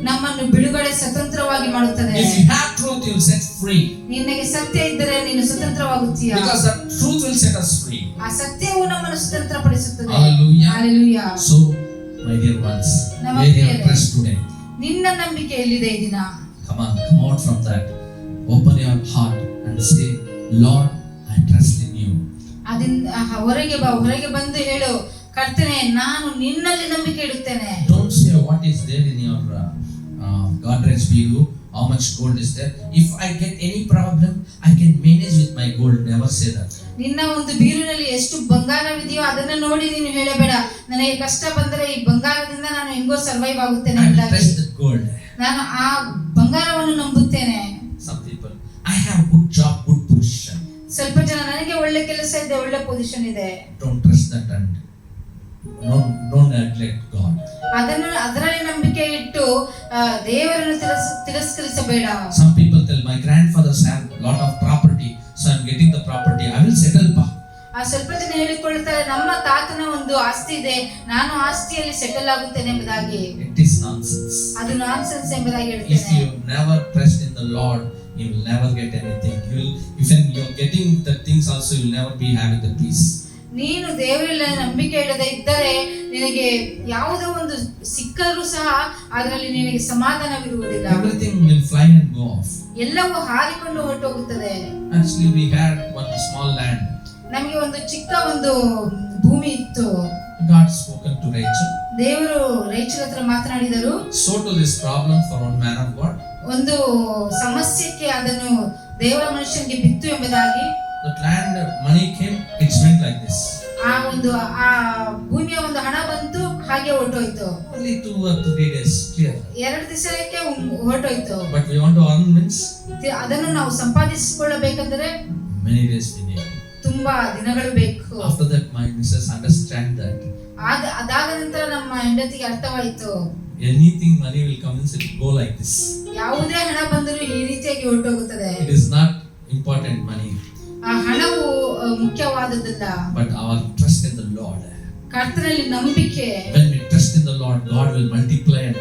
B: ನಮ್ಮನ್ನು ಬಿಡುಗಡೆ ಸ್ವತಂತ್ರವಾಗಿ ಮಾಡುತ್ತದೆ.
A: If you have truth, you will set free.
B: ನಿನಗೆ ಸತ್ಯ ಇದ್ದರೆ ನೀನು ಸ್ವತಂತ್ರವಾಗುತ್ತೀಯ.
A: Because the truth will set us free.
B: ಆ ಸತ್ಯವು ನಮ್ಮನ್ನು ಸ್ವತಂತ್ರಪಡಿಸುತ್ತದೆ.
A: Hallelujah.
B: Hallelujah.
A: So, my dear ones, where you are pressed today?
B: ನಿನ್ನ ನಂಬಿಕೆ ಎಲ್ಲಿದೆ ಈ ದಿನ?
A: Come on, come out from that. Open your heart and say, Lord, I trust in you.
B: ಅದರಿಂದ ಹೊರಗೆ ಬಂದು ಹೇಳು, ಕರ್ತನೇ ನಾನು ನಿನ್ನಲ್ಲಿ ನಂಬಿಕೆ ಇಡುತ್ತೇನೆ.
A: Don't say what is there in your Godrej bureau, how much gold is there. If I get any problem, I can manage with my gold. Never say that.
B: ನಿನ್ನ ಒಂದು ಬೀರಿನಲ್ಲಿ ಎಷ್ಟು ಬಂಗಾರವಿದೆಯೋ ಅದನ್ನ ನೋಡಿ ನೀನು ಹೇಳಬೇಡ, ನನಗೆ ಕಷ್ಟ ಬಂದರೆ ಈ ಬಂಗಾರದಿಂದ ನಾನು ಹೆಂಗೋ ಸರ್ವೈವ್ ಆಗುತ್ತೇನೆ
A: I
B: ಅಂತ.
A: trust the gold.
B: ನಾನು ಆ ಬಂಗಾರವನ್ನು ನಂಬುತ್ತೇನೆ.
A: Some people, I have good job, good position.
B: ಸ್ವಲ್ಪ ಜನ ನನಗೆ ಒಳ್ಳೆ ಕೆಲಸ ಇದೆ, ಒಳ್ಳೆ ಪೊಸಿಷನ್ ಇದೆ.
A: Don't trust that and don't neglect God.
B: ಅದರಲ್ಲಿ ನಂಬಿಕೆ ಇಟ್ಟು ದೇವರನ್ನು ತಿರಸ್ಕರಿಸಬೇಡ.
A: Some people tell, my grandfathers have lot of property, so I'm getting the property. I will settle pa.
B: ಸ್ವಲ್ಪ ಜನ ಹೇಳಿಕೊಳ್ಳುತ್ತಾರೆ, ನಮ್ಮ ತಾತನ ಒಂದು ಆಸ್ತಿ ಇದೆ, ನಾನು ಆಸ್ತಿಯಲ್ಲಿ ಸೆಟಲ್ ಆಗುತ್ತೇನೆ ಎಂಬುದಾಗಿ.
A: It is nonsense.
B: ಅದು ನಾನ್ಸೆನ್ಸ್ ಎಂಬುದಾಗಿ
A: If
B: ಹೇಳ್ತೇನೆ.
A: you never trust in the Lord, you will never get anything. Even you're getting the things also, you will never be having the peace.
B: ನೀನು ದೇವರಲ್ಲಿ ನಂಬಿಕೆ ಇಡದೆ ಇದ್ದರೆ ನಿನಗೆ ಯಾವುದೋ ಒಂದು ಸಿಕ್ಕರೂ ಸಹ ಅದರಲ್ಲಿ ನಿನಗೆ ಸಮಾಧಾನವಿರುವುದಿಲ್ಲ.
A: Everything will fly and go off.
B: ಎಲ್ಲವೂ ಹಾರಿಕೊಂಡು ಹೊರಟೋಗುತ್ತದೆ.
A: Actually, we had one small land.
B: ನಮಗೆ ಒಂದು ಚಿಕ್ಕ ಒಂದು ಭೂಮಿ ಇತ್ತು.
A: God spoken to Rachel.
B: ದೇವರು ರೇಚಲ್ ಹತ್ರ ಮಾತನಾಡಿದರು.
A: So to this problem for one man of God.
B: ಒಂದು ಸಮಸ್ಯೆಗೆ ಅದನ್ನು ದೇವರ ಮನುಷ್ಯನಿಗೆ ಬಿತ್ತು ಎಂಬುದಾಗಿ.
A: The land money came, it went like this.
B: ಆ ಭೂಮಿಯ ಒಂದು ಹಣ ಬಂತು, ಹಾಗೆ ಹೊರಟೋಯ್ತು.
A: Only 2 or 3 days clear.
B: 2 ದಿವಸಕ್ಕೆ ಹೊರಟೋಯ್ತು.
A: But we want to earn means
B: ಅದನ್ನು ನಾವು ಸಂಪಾದಿಸಿಕೊಳ್ಳಬೇಕಂದ್ರೆ
A: many days we need.
B: ತುಂಬಾ ದಿನಗಳು ಬೇಕು.
A: After that my missus understand that.
B: ಅದಾದ ನಂತರ ನಮ್ಮ ಹೆಂಡತಿಗೆ ಅರ್ಥವಾಯಿತು,
A: anything money will come and go like this.
B: ಯಾವುದೇ ಹಣ ಬಂದರೂ ಈ ರೀತಿಯಾಗಿ ಹೊರಟೋಗುತ್ತದೆ.
A: It is not important money.
B: ಆ ಹಣವು ಮುಖ್ಯವಾದದ್ದಲ್ಲ,
A: but our trust in the Lord.
B: ಕರ್ತನಲ್ಲಿ ನಂಬಿಕೆ.
A: When we trust in the Lord, God will multiply and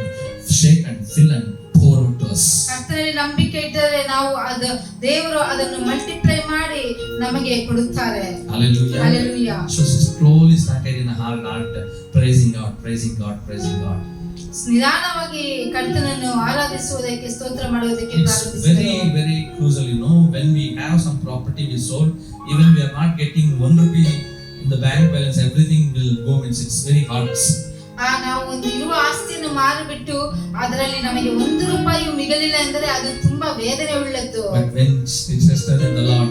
A: shake and fill and pour out us.
B: ಕರ್ತನಲ್ಲಿ ನಂಬಿಕೆ ಇಟ್ಟರೆ ನಾವು ದೇವರು ಅದನ್ನು ಮಲ್ಟಿಪ್ಲೈ ಮಾಡಿ ನಮಗೆ ಕೊಡುತ್ತಾರೆ.
A: Hallelujah.
B: Hallelujah.
A: So slowly started in our heart praising God, praising God, praising God.
B: ನಿಧಾನವಾಗಿ ಕರ್ತನನ್ನು ಆರಾಧಿಸುವುದಕ್ಕೆ, ಸ್ತೋತ್ರ ಮಾಡುವುದಕ್ಕೆ
A: It's
B: ಪ್ರಾರಂಭಿಸಿದರು.
A: very very crucial, when we have some property we sold, even we are not getting 1 rupee in the bank balance, everything will go, means it's very hard.
B: ನಾವು ಒಂದು ಇರುವ ಆಸ್ತಿಯನ್ನು ಮಾರಿಬಿಟ್ಟು ಅದರಲ್ಲಿ ನಮಗೆ 1 ರೂಪಾಯಿಯೂ ಮಿಗಲಿಲ್ಲ ಎಂದರೆ ಅದು ತುಂಬಾ ವೇದನೆ ಉಳ್ಳದ್ದು.
A: But when she trusted in the Lord,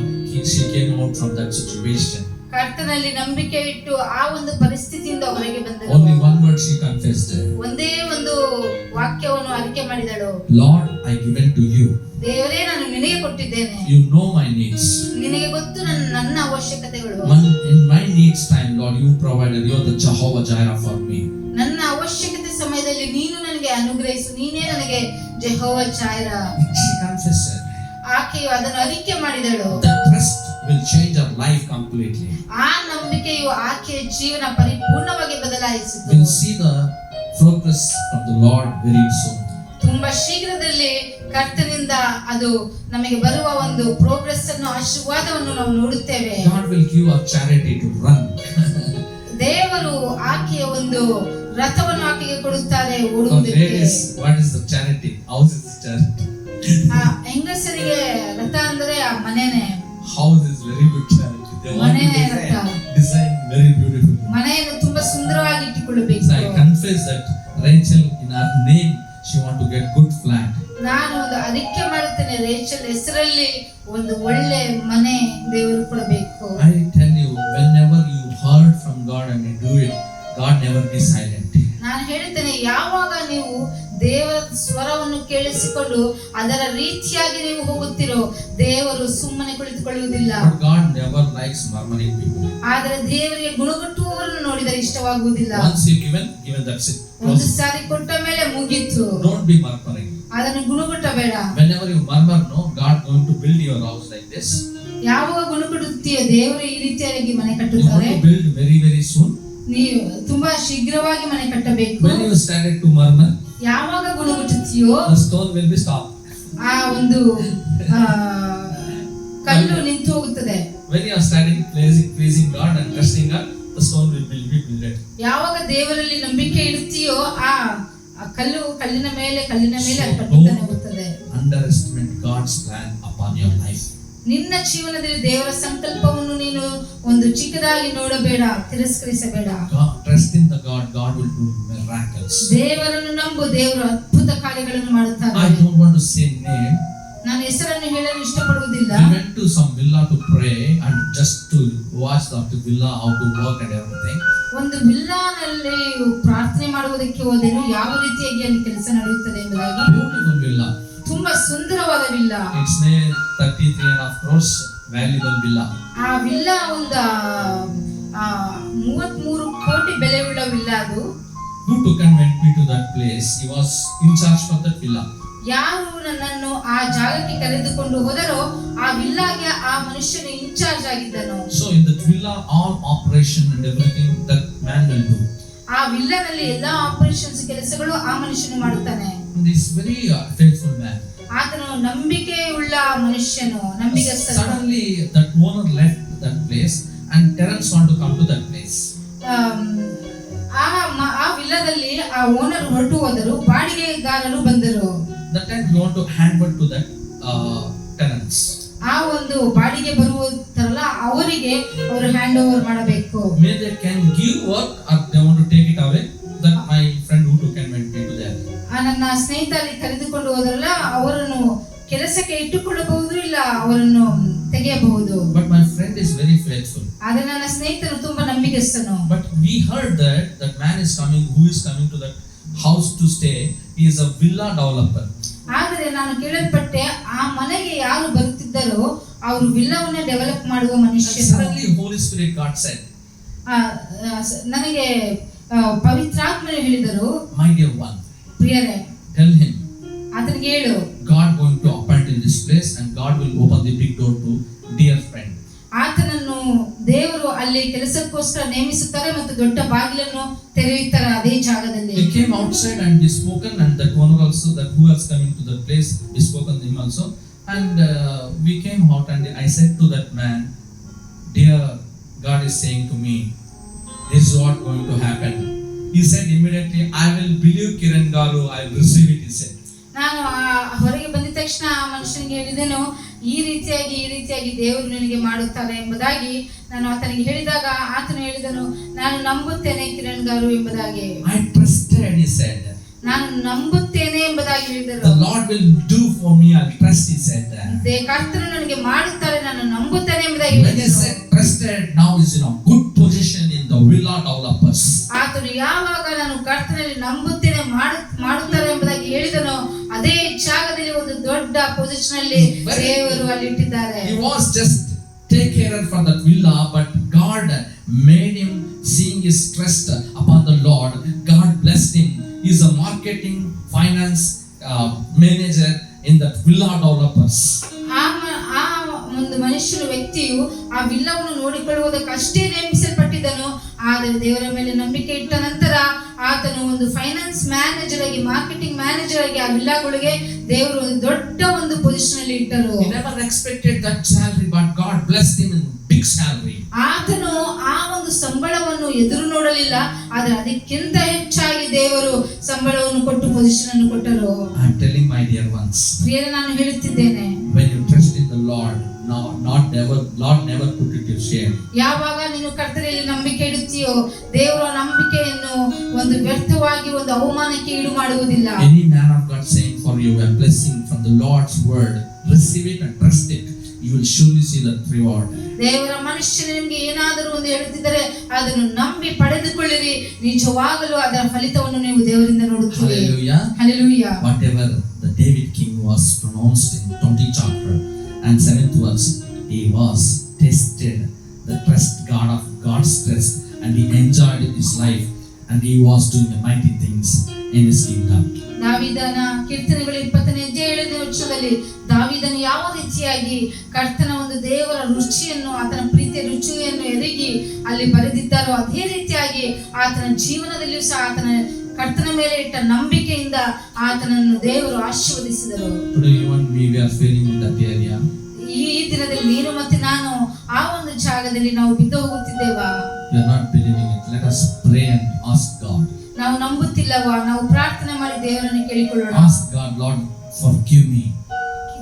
A: she came out from that situation.
B: ಕರ್ತನಲ್ಲಿ ನಂಬಿಕೆ ಇಟ್ಟು ಆ ಒಂದು ಪರಿಸ್ಥಿತಿಯಿಂದ ಹೊರಗೆ ಬಂದಳು.
A: Only one word she confessed.
B: ಒಂದೇ ಒಂದು ವಾಕ್ಯವನ್ನು ಅರಿಕೆ ಮಾಡಿದಳು.
A: Lord, I given to you.
B: ದೇವರೇ, ನಾನು ನಿನಗೆ ಕೊಟ್ಟಿದ್ದೇನೆ.
A: You know my needs.
B: ನಿನಗೆ ಗೊತ್ತು ನನ್ನ ಅವಶ್ಯಕತೆಗಳು.
A: In my needs time, Lord, you provided. You are the Jehovah Jireh for me.
B: ನನ್ನ ಅವಶ್ಯಕತೆ ಸಮಯದಲ್ಲಿ ನೀನು ನನಗೆ ಅನುಗ್ರಹಿಸು, ನೀನೇ ನನಗೆ ಜೆಹೋವಾ ಜೈರಾ.
A: She confessed.
B: ಆಕೆಯು ಅದನ್ನು ಅರಿಕೆ ಮಾಡಿದಳು.
A: The trust will change her life completely.
B: ಆ ನಂಬಿಕೆಯು ಆಕೆಯ ಜೀವನ ಪರಿಪೂರ್ಣವಾಗಿ ಬದಲಾಯಿಸಿತು.
A: We'll see the progress from the Lord very soon.
B: ತುಂಬಾ ಶೀಘ್ರದಲ್ಲಿ ಕರ್ತನಿಂದ ಅದು ನಮಗೆ ಬರುವ ಒಂದು ಪ್ರೋಗ್ರೆಸ್ ಅನ್ನು, ಆಶೀರ್ವಾದವನ್ನು ನಾವು ನೋಡುತ್ತೇವೆ.
A: God will give her charity to run.
B: ದೇವರು ಆಕೆಯ ಒಂದು ರಥವನ್ನು ಆಕೆಗೆ ಕೊಡುತ್ತಾರೆ ಓಡುವುದಕ್ಕೆ.
A: What is the charity? House is charity.
B: ಹೆಂಗಸರಿಗೆ ರಥ ಅಂದರೆ ಆ ಮನೆನೇ.
A: House is very good charity. They want to design very beautiful.
B: ಮನೆಯನ್ನು ತುಂಬಾ ಸುಂದರವಾಗಿ ಇಟ್ಟುಕೊಳ್ಳಬೇಕು.
A: I confess that Rachel, in her name, she want to get good flat.
B: ನಾನು ಒಂದು ಅರಿಕೆ ಮಾಡುತ್ತೇನೆ, ರೇಚಲ್ ಹೆಸರಲ್ಲಿ ಒಂದು ಒಳ್ಳೆ ಮನೆ ದೇವರು ಕೊಡಬೇಕು.
A: I tell you, whenever you heard from God and you do it, God
B: ದೇವರ ಸ್ವರವನ್ನು ಕೇಳಿಸಿಕೊಂಡು ಅದರ ರೀತಿಯಾಗಿ ನೀವು ಹೋಗುತ್ತಿರೋ, ದೇವರು ಸುಮ್ಮನೆ ಕುಳಿತುಕೊಳ್ಳುವುದಿಲ್ಲ.
A: But God never likes murmuring people.
B: ಆದರೆ ದೇವರಿಗೆ ಗುಣಗುಟ್ಟುವವರನ್ನು ನೋಡಿದರೆ ಇಷ್ಟವಾಗುವುದಿಲ್ಲ.
A: Once you given that's it.
B: ಒಂದು ಸಾರಿ ಕೊಟ್ಟ ಮೇಲೆ ಮುಗೀತು.
A: Don't be murmuring.
B: ಅದನ್ನು ಗುಣಗುಟ್ಟಬೇಡ.
A: Whenever you murmur, no, God going to build your house like this.
B: ಯಾವಾಗ ಗುಣಗುಟ್ಟುತ್ತೀಯೋ ದೇವರು ಈ ರೀತಿಯಾಗಿ ಮನೆ
A: You
B: ಕಟ್ಟುತ್ತಾರೆ.
A: want to build very very soon.
B: ನೀವು ತುಂಬಾ ಶೀಘ್ರವಾಗಿ ಮನೆ ಕಟ್ಟಬೇಕು.
A: When you started to murmur,
B: ಯಾವಾಗ ಗುಣಗುಟ್ಟುತ್ತೀಯೋ
A: the stone will be stopped.
B: ಆ ಒಂದು ಕಲ್ಲು ನಿಂತು ಹೋಗುತ್ತದೆ.
A: When you are starting praising God and trusting God, the stone will be built.
B: ಯಾವಾಗ ದೇವರಲ್ಲಿ ನಂಬಿಕೆ ಇಡುತ್ತೀಯೋ ಆ ಕಲ್ಲಿನ ಮೇಲೆ ಅದು ಕಟ್ಟುತ್ತಾನೆ ಹೋಗುತ್ತದೆ.
A: Underestimate God's plan upon your life.
B: ನಿನ್ನ ಜೀವನದಲ್ಲಿ ದೇವರ ಸಂಕಲ್ಪವನ್ನು ನೀನು ಒಂದು ಚಿಕ್ಕದಾಗಿ ನೋಡಬೇಡ, ತಿರಸ್ಕರಿಸಬೇಡ.
A: Trust in the God will do miracles.
B: ದೇವರನ್ನು ನಂಬು, ದೇವರು ಅದ್ಭುತ ಕಾರ್ಯಗಳನ್ನು ಮಾಡುತ್ತಾರೆ.
A: I don't want to say name.
B: ನಾನು ಹೆಸರನ್ನು ಹೇಳಲು ಇಷ್ಟಪಡುವುದಿಲ್ಲ.
A: We went to some villa to pray and just to watch the villa how to work and everything.
B: ಒಂದು ವಿಲ್ಲಾನಲ್ಲಿ ಪ್ರಾರ್ಥನೆ ಮಾಡುವುದಕ್ಕೆ ಹೋದೆನು, ಯಾವ ರೀತಿಯಾಗಿ ಅಲ್ಲಿ ಕೆಲಸ ನಡೆಯುತ್ತದೆ ಎಂಬುದಾಗಿ.
A: Beautiful villa.
B: ತುಂಬಾ ಸುಂದರವಾದ villa.
A: It's near 33.5 crores valuable villa.
B: ಆ ವಿಲ್ಲಾ ಒಂದು 33 ಕೋಟಿ ಬೆಲೆಯುಳ್ಳ ವಿಲ್ಲಾ ಅದು.
A: Who took and went me to that place? He was in charge for that villa.
B: ಯಾರು ನನ್ನನ್ನು ಆ ಜಾಗಕ್ಕೆ ಕರೆದುಕೊಂಡು ಹೋದರೋ ಆ ವಿಲ್ಲಾಗೆ ಆ ಮನುಷ್ಯನು incharge ಆಗಿದ್ದನು.
A: So in the villa all operation and everything that man will do.
B: ಆ ವಿಲ್ಲಾನಲ್ಲಿ ಎಲ್ಲಾ ಆಪರೇಷನ್ಸ್ ಕೆಲಸಗಳು ಆ ಮನುಷ್ಯನು ಮಾಡುತ್ತಾನೆ.
A: And this very faithful man.
B: ಆತನು ನಂಬಿಕೆಯುಳ್ಳ ಮನುಷ್ಯನು, ನಂಬಿಗಸ್ತನು.
A: Suddenly that owner left that place and tenants want to come to that place.
B: ಆ ವಿಲ್ಲಾದಲ್ಲಿ ಆ ಓನರ್ ಹೊರಟು ಹೋದರು, ಬಾಡಿಗೆಗಾರರು ಬಂದರು.
A: That time we want to hand over to that tenants.
B: ಆ ಒಂದು ಬಾಡಿಗೆ ಬರುವುದರಲ್ಲ ಅವರಿಗೆ ಅವರು ಹ್ಯಾಂಡ್ ಓವರ್ ಮಾಡಬೇಕು.
A: May they can give work or they want to take it away. That my friend who took and went into there.
B: ನನ್ನ ಸ್ನೇಹಿತರಲ್ಲಿ ಕರೆದುಕೊಂಡು ಹೋದ್ರಲ್ಲ ಅವರನ್ನು ಕೆಲಸಕ್ಕೆ ಇಟ್ಟುಕೊಳ್ಳಬಹುದು, ಇಲ್ಲ ಅವರನ್ನು ತೆಗೆಯಬಹುದು.
A: But my friend is very faithful.
B: ಆದ್ರೆ ನನ್ನ ಸ್ನೇಹಿತರು ತುಂಬಾ ನಂಬಿಕೆಸ್ತನು.
A: But we heard that man is coming, who is coming to that house to stay. He is a villa developer.
B: ಆದರೆ ನಾನು ಕೇಳಲ್ಪಟ್ಟೆ ಆ ಮನೆಗೆ ಯಾರು ಬರುತ್ತಿದ್ದರೋ ಅವರು ವಿಲ್ಲಾವನ್ನೇ ಡೆವಲಪ್ ಮಾಡುವ ಮನುಷ್ಯ.
A: Suddenly Holy Spirit God said,
B: ನನಗೆ ಪವಿತ್ರಾತ್ಮರು ಹೇಳಿದರು,
A: my dear one,
B: ಪ್ರಿಯರೇ,
A: tell him
B: ಆತನಿಗೆ ಹೇಳು,
A: God going to appoint in this place and God will open the big door to dear friend.
B: ಆತನನ್ನು ದೇವರು ಅಲ್ಲಿ ಕೆಲಸಕ್ಕೋಸ್ಕರ ನೇಮಿಸುತ್ತಾರೆ ಮತ್ತು ದೊಡ್ಡ ಬಾಗಿಲನ್ನು ತೆರೆಯುತ್ತಾರೆ ಅದೇ ಜಾಗದಲ್ಲಿ.
A: He came outside and we spoken, and that owner also, that who was coming to the place, we spoken to him also, and we came out and I said to that man, dear, God is saying to me, this is what going to happen. He said immediately, I will believe Kiran Garu, I will receive it, he said.
B: ನಾನು ಹೊರಗೆ ಬಂದ ತಕ್ಷಣ ಆ ಮನುಷ್ಯನಿಗೆ ಹೇಳಿದೆನು, ಈ ರೀತಿಯಾಗಿ ದೇವರು ನಿನಗೆ ಮಾಡುತ್ತಾರೆ ಎಂಬುದಾಗಿ ನಾನು ಆತನಿಗೆ ಹೇಳಿದಾಗ ಆತನು ಹೇಳಿದನು, ನಾನು ನಂಬುತ್ತೇನೆ ಕಿರಣ್ ಗಾರು ಎಂಬುದಾಗಿ.
A: I trusted, he said.
B: ನಾನು ನಂಬುತ್ತೇನೆ ಎಂಬುದಾಗಿ ಹೇಳಿದರು.
A: The Lord will do for me, I trust, he said.
B: ಕರ್ತನು ನನಗೆ ಮಾಡುತ್ತಾರೆ, ನಾನು ನಂಬುತ್ತೇನೆ ಎಂಬುದಾಗಿ
A: When he said trusted, now is in a good position in the villa developers.
B: ಆತನು ಯಾವಾಗ ನಾನು ಕರ್ತನಲ್ಲಿ ನಂಬುತ್ತೇನೆ ಮಾಡುತ್ತಾರೆ ಎಂಬುದಾಗಿ ಹೇಳಿದನು, ಅದೇ ಜಾಗದಲ್ಲಿ ಒಂದು ದೊಡ್ಡ ಪೊಸಿಷನ್ ಅಲ್ಲಿ ದೇವರು ಅಲ್ಲಿ ಇಟ್ಟಿದ್ದಾರೆ.
A: He was just take care for that villa, but God made him seeing his trust upon the Lord. God blessed him. He is a marketing finance manager in that villa developers.
B: ಆ ಒಂದು ಮನುಷ್ಯನ ವ್ಯಕ್ತಿಯು ಆ ವಿಲ್ಲವನ್ನು ನೋಡಿಕೊಳ್ಳುವುದಕ್ಕೆ ಅಷ್ಟೇ ನೇಮಿಸಲ್ಪಟ್ಟಿದ್ದನು. ಆದರೆ ದೇವರ ಮೇಲೆ ನಂಬಿಕೆ ಇಟ್ಟ ನಂತರ ಆತನು ಒಂದು ಫೈನಾನ್ಸ್ ಮ್ಯಾನೇಜರ್ ಆಗಿ, ಮಾರ್ಕೆಟಿಂಗ್ ಮ್ಯಾನೇಜರ್ ಆಗಿ ಆ ವಿಲ್ಲಾಗಳಿಗೆ ದೇವರು ಒಂದು ದೊಡ್ಡ ಒಂದು ಪೊಸಿಷನ್ ಅಲ್ಲಿ ಇಟ್ಟರು.
A: He never expected that salary, but God blessed him in big salary.
B: ಆತನು ಆ ಒಂದು ಸಂಬಳವನ್ನು ಎದುರು ನೋಡಲಿಲ್ಲ, ಆದರೆ ಅದಕ್ಕಿಂತ ಹೆಚ್ಚಾಗಿ ದೇವರು ಸಂಬಳವನ್ನು ಕೊಟ್ಟು ಪೊಸಿಷನ್ ಅನ್ನು ಕೊಟ್ಟರು.
A: I am telling my dear ones,
B: ಪ್ರಿಯರೇ, ನಾನು ಹೇಳುತ್ತಿದ್ದೇನೆ,
A: when you trust in the Lord, Lord never put it to shame.
B: ಯಾವಾಗ ನೀನು ಕರ್ತನಲ್ಲಿ ನಂಬಿಕೆ ಇಡುತ್ತೀಯೋ ದೇವರ ನಂಬಿಕೆಯನ್ನು ಒಂದು ವ್ಯರ್ಥವಾಗಿ ಒಂದು ಅವಮಾನಕ್ಕೆ ಈಡು ಮಾಡುವುದಿಲ್ಲ.
A: Any man of God saying for you a blessing from the Lord's word, receive it and trust it. you will surely see that reward.
B: ದೇವರ ಮನುಷ್ಯನು ನಿಮಗೆ ಏನಾದರೂ ಒಂದು ಹೇಳುತ್ತಿದ್ದರೆ ಅದನ್ನು ನಂಬಿ ಪಡೆದುಕೊಳ್ಳಿರಿ, ನಿಜವಾಗಲೂ ಅದರ ಫಲಿತವನ್ನು ನೀವು ದೇವರಿಂದ ನೋಡುತ್ತೀರಿ.
A: Hallelujah.
B: Hallelujah.
A: Whatever the David king was pronounced in 20 chapter and 7th verse, he was tested, the trust God of God's trust, and he enjoyed his life, and he was doing the mighty things in his kingdom.
B: ದಾವೀದನ ಕೀರ್ತನೆಗಳು 27ನೇ ವಚನದಲ್ಲಿ ದಾವೀದನು ಯಾವ ರೀತಿಯಾಗಿ ಕರ್ತನ ಒಂದು ದೇವರ ರುಚಿಯನ್ನು, ಆತನ ಪ್ರೀತಿಯ ರುಚಿಯನ್ನು ಎರಿಗಿ ಅಲ್ಲಿ ಬರೆದಿದ್ದಾರೋ ಅದೇ ರೀತಿಯಾಗಿ ಆತನ ಜೀವನದಲ್ಲಿಯೂ ಸಹ ಆತನ ಕರ್ತನ ಮೇಲೆ ಇಟ್ಟ ನಂಬಿಕೆಯಿಂದ ಆತನನ್ನು ದೇವರು ಆಶೀರ್ವದಿಸಿದರು.
A: Today you and me, we are failing in that area.
B: ಈ ದಿನದಲ್ಲಿ ನೀನು ಮತ್ತೆ ನಾನು ಆ ಒಂದು ಜಾಗದಲ್ಲಿ ನಾವು ಬಿದ್ದು ಹೋಗುತ್ತಿದ್ದೇವಾ?
A: You are not believing it. Let us pray and ask God.
B: ನಾವು ನಂಬುತ್ತಿಲ್ಲವಾ? ನಾವು ಪ್ರಾರ್ಥನೆ ಮಾಡಿ ದೇವರನ್ನು ಕೇಳಿಕೊಳ್ಳೋಣ.
A: Ask God, Lord, forgive me.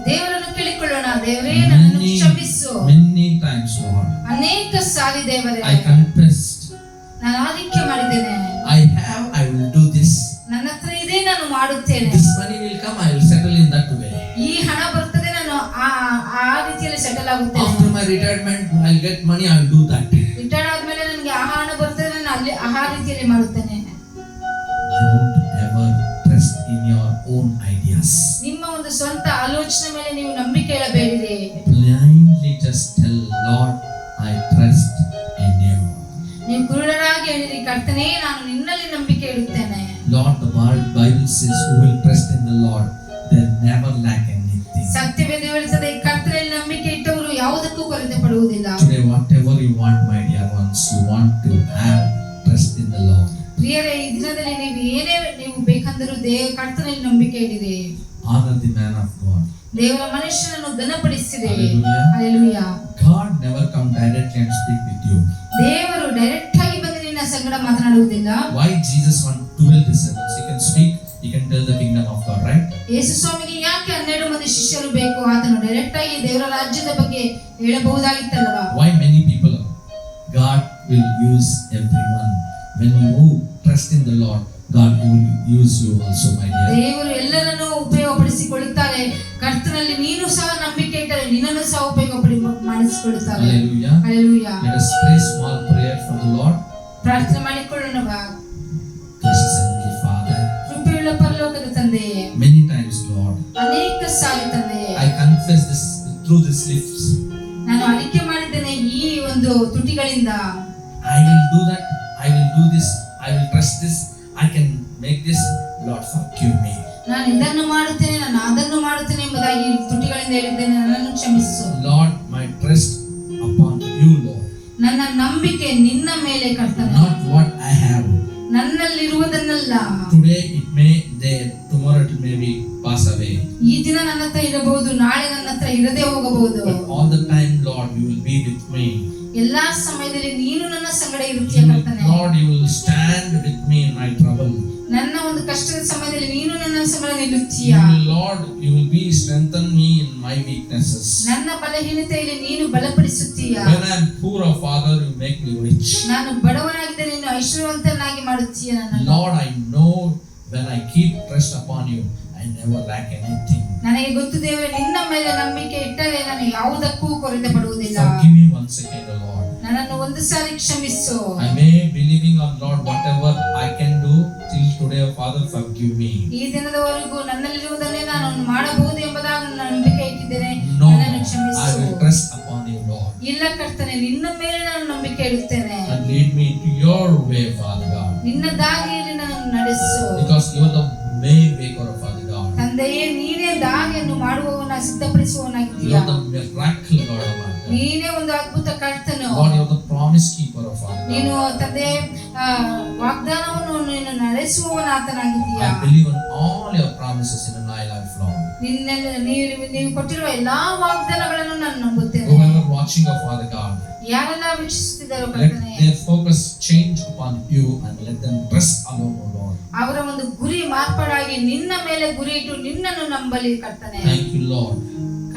B: ದೇವರನ್ನು ಕೇಳಿಕೊಳ್ಳೋಣ, ದೇವರೇ ನನ್ನನ್ನು ಕ್ಷಮಿಸು.
A: Many times, Lord,
B: ಅನೇಕ ಸಾರಿ ದೇವರೇ
A: I confessed.
B: ನಾನು ಆದಿಕ್ಯ ಮಾಡಿದ್ದೇನೆ.
A: I will do this.
B: ನನ್ನ ಹತ್ರ ಇದೆ, ನಾನು ಮಾಡುತ್ತೇನೆ.
A: This money will come, I will settle in that way.
B: ಈ ಹಣ ಬರ್ತದೆ, ನಾನು ಆ ರೀತಿಯಲ್ಲಿ settle ಆಗುತ್ತೇನೆ.
A: After my retirement, I will get money, I will do that.
B: Retired ಆದ್ಮೇಲೆ ನನಗೆ ಆ ಹಣ ಬರ್ತದೆ, ನಾನು ಅಲ್ಲಿ ಆ ರೀತಿಯಲ್ಲಿ ಮಾಡುತ್ತೇನೆ.
A: Don't ever trust in your own ideas.
B: ನಿಮ್ಮ ಒಂದು ಸ್ವಂತ ಆಲೋಚನೆ ಮೇಲೆ ನೀವು ನಂಬಿಕೆ ಇಡಬೇಡಿರಿ.
A: Blindly just tell, Lord, I trust in you.
B: ನೀವು ಕುರುಡರಾಗಿ ಹೇಳಿರಿ, ಕರ್ತನೇ ನಾನು ನಿನ್ನಲ್ಲಿ ನಂಬಿಕೆ ಇಡುತ್ತೇನೆ.
A: Lord, the Bible says, who will trust in the Lord, they never lack anything.
B: ಸತ್ಯವೇದ ಹೇಳುತ್ತದೆ, ಕರ್ತನಲ್ಲಿ ನಂಬಿಕೆ ಇಟ್ಟವರು ಯಾವುದಕ್ಕೂ ಕೊರತೆ ಪಡುವುದಿಲ್ಲ.
A: Today, whatever you want, my dear ones, you want to have trust in the Lord.
B: ಪ್ರಿಯರೇ, ಈ ದಿನದಲ್ಲಿ ನೀವು ಏನೇ ನೀವು ಬೇಕಂದರೂ ಕರ್ತನಲ್ಲಿ ನಂಬಿಕೆ ಇಡಿರಿ.
A: Honor the man of God.
B: ದೇವರ ಮನುಷ್ಯನನ್ನು ಘನಪಡಿಸಿರಿ.
A: Hallelujah.
B: Hallelujah.
A: God never come directly and speak with you.
B: ದೇವರು ಡೈರೆಕ್ಟ್ ಆಗಿ ಬಂದು ನಿನ್ನ ಸಂಗಡ ಮಾತನಾಡುವುದಿಲ್ಲ.
A: Why Jesus want 12 disciples? He can speak, he can tell the kingdom of God, right?
B: ಯೇಸು ಸ್ವಾಮಿಗೆ ಯಾಕೆ 12 ಮಂದಿ ಶಿಷ್ಯರು ಬೇಕು? ಆತನು ಡೈರೆಕ್ಟ್ ಆಗಿ ದೇವರ ರಾಜ್ಯದ ಬಗ್ಗೆ ಹೇಳಬಹುದಾಗಿತ್ತಲ್ವಾ?
A: Why many people? God will use everyone. When you trust in the Lord, God will use you also, my dear.
B: ದೇವರು ಎಲ್ಲರನ್ನು ಉಪಯೋಗಪಡಿಸಿಕೊಳ್ಳುತ್ತಾರೆ. ಕರ್ತನಲ್ಲಿ ನೀನು ಸಹ ನಂಬಿಕೆ ಇಟ್ಟರೆ ನಿನ್ನನ್ನು ಸಹ ಮಾಡಿಸಿಕೊಳ್ಳುತ್ತಾರೆ.
A: Hallelujah.
B: Hallelujah.
A: Let us pray small prayer for the Lord.
B: ಪ್ರಾರ್ಥನೆ ಮಾಡಿಕೊಳ್ಳೋಣ.
A: Gracious Heavenly Father,
B: ಕೃಪೆಯುಳ್ಳ ಪರಲೋಕದ ತಂದೆಯೇ,
A: many times, Lord,
B: ಅನೇಕ ಸಾರಿ ತಂದೆಯೇ,
A: I confess this through these lips.
B: ನಾನು ಅರಿಕೆ ಮಾಡಿದ್ದೇನೆ ಈ ಒಂದು ತುಟಿಗಳಿಂದ.
A: I will do that. I will do this. I will trust this. I can make this. Lord, forgive me.
B: ನಾನು ಇದನ್ನು ಮಾಡುತ್ತೇನೆ, ನಾನು ಅದನ್ನು ಮಾಡುತ್ತೇನೆ ಎಂಬುದಾಗಿ ತುಟಿಗಳಿಂದ ಹೇಳಿದ್ದೇನೆ, ನನ್ನನ್ನು ಕ್ಷಮಿಸು.
A: Lord, my trust upon you, Lord.
B: ನನ್ನ ನಂಬಿಕೆ ನಿನ್ನ ಮೇಲೆ ಕರ್ತನೆ,
A: Not what I have.
B: ನನ್ನಲ್ಲಿರುವುದನ್ನಲ್ಲ.
A: Today it may there, tomorrow it may be pass away.
B: ಈ ದಿನ ನನ್ನ ಹತ್ರ ಇರಬಹುದು, ನಾಳೆ ನನ್ನ ಹತ್ರ ಇರದೇ ಹೋಗಬಹುದು.
A: But all the time, Lord, you will be with me.
B: ಎಲ್ಲಾ ಸಮಯದಲ್ಲಿ ನೀನು ನನ್ನ ಸಂಗಡ ಇರುತ್ತೀಯ ಕರ್ತನೆ.
A: Lord, you will stand with me in my trouble.
B: ನನ್ನ ಒಂದು ಕಷ್ಟದ ಸಮಯದಲ್ಲಿ ನೀನು ನನ್ನ ಸಂಗಡ ನಿಲ್ಲುತ್ತೀಯ.
A: Lord, you will be strengthen me in my weaknesses.
B: ನನ್ನ ಬಲಹೀನತೆಯಲ್ಲಿ ನೀನು ಬಲಪಡಿಸುತ್ತೀಯ.
A: When I am poor, oh Father, you make me rich.
B: ನಾನು ಬಡವನಾಗಿದ್ದರೆ ನೀನು ಐಶ್ವರ್ಯವಂತನಾಗಿ ಮಾಡುತ್ತೀಯ ನನ್ನನ್ನು.
A: Lord, I know when I keep trust upon you, I never lack anything.
B: ನನಗೆ ಗೊತ್ತು ದೇವರೇ, ನಿನ್ನ ಮೇಲೆ ನಂಬಿಕೆ ಇಟ್ಟರೆ ನಾನು ಯಾವುದಕ್ಕೂ ಕೊರತೆ ಪಡುವುದಿಲ್ಲ.
A: Forgive me once again, O Lord.
B: ನನ್ನನ್ನು ಒಂದು ಸಾರಿ ಕ್ಷಮಿಸು.
A: I may believing on Lord whatever I can do till today, O Father, forgive me.
B: ಈ ದಿನದವರೆಗೂ ನನ್ನಲ್ಲಿರುವುದನ್ನೇ ನಾನು ಮಾಡಬಹುದು ಎಂಬುದಾಗಿ ನಂಬಿಕೆ ಇಟ್ಟಿದ್ದೇನೆ,
A: No,
B: ನನ್ನನ್ನು ಕ್ಷಮಿಸು.
A: I will trust upon you, Lord.
B: ಇಲ್ಲ ಕರ್ತನೆ, ನಿನ್ನ ಮೇಲೆ ನಾನು ನಂಬಿಕೆ ಇಡುತ್ತೇನೆ.
A: And lead me into your way, Father God.
B: ನಿನ್ನ ದಾರಿಯಲ್ಲಿ ನನ್ನನ್ನು ನಡೆಸು.
A: Because you are the way maker, Father God.
B: ತಂದೆಯೇ, ನೀನೇ ದಾರಿಯನ್ನು ಮಾಡುವವನ
A: You
B: ಸಿದ್ಧಪಡಿಸುವವನಾಗಿದ್ದೀಯ.
A: are the miracle God of our God.
B: ನೀನೇ ಒಂದು ಅದ್ಭುತ ಕರ್ತನು.
A: Lord, you are the promise keeper of our God.
B: ನೀನು ತಂದೆ ವಾಗ್ದಾನವನ್ನು ನೀನು ನಡೆಸುವವನಾತನಾಗಿದ್ದೀಯ.
A: I believe in all your promises in my life, Lord.
B: ನೀವು ಕೊಟ್ಟಿರುವ ಎಲ್ಲಾ ವಾಗ್ದಾನಗಳನ್ನು ನಾನು ನಂಬುತ್ತೇನೆ.
A: Whoever watching of Father God,
B: ಯಾರೆಲ್ಲ ವೀಕ್ಷಿಸುತ್ತಿದ್ದಾರೋ
A: let
B: ಕರ್ತನೇ,
A: their focus change upon you and let them trust alone, O Lord.
B: ಅವರ ಒಂದು ಗುರಿ ಮಾರ್ಪಾಡಾಗಿ ನಿನ್ನ ಮೇಲೆ ಗುರಿ ಇಟ್ಟು ನಿನ್ನನ್ನು ನಂಬಲಿ ಕರ್ತನೆ.
A: Thank you, Lord.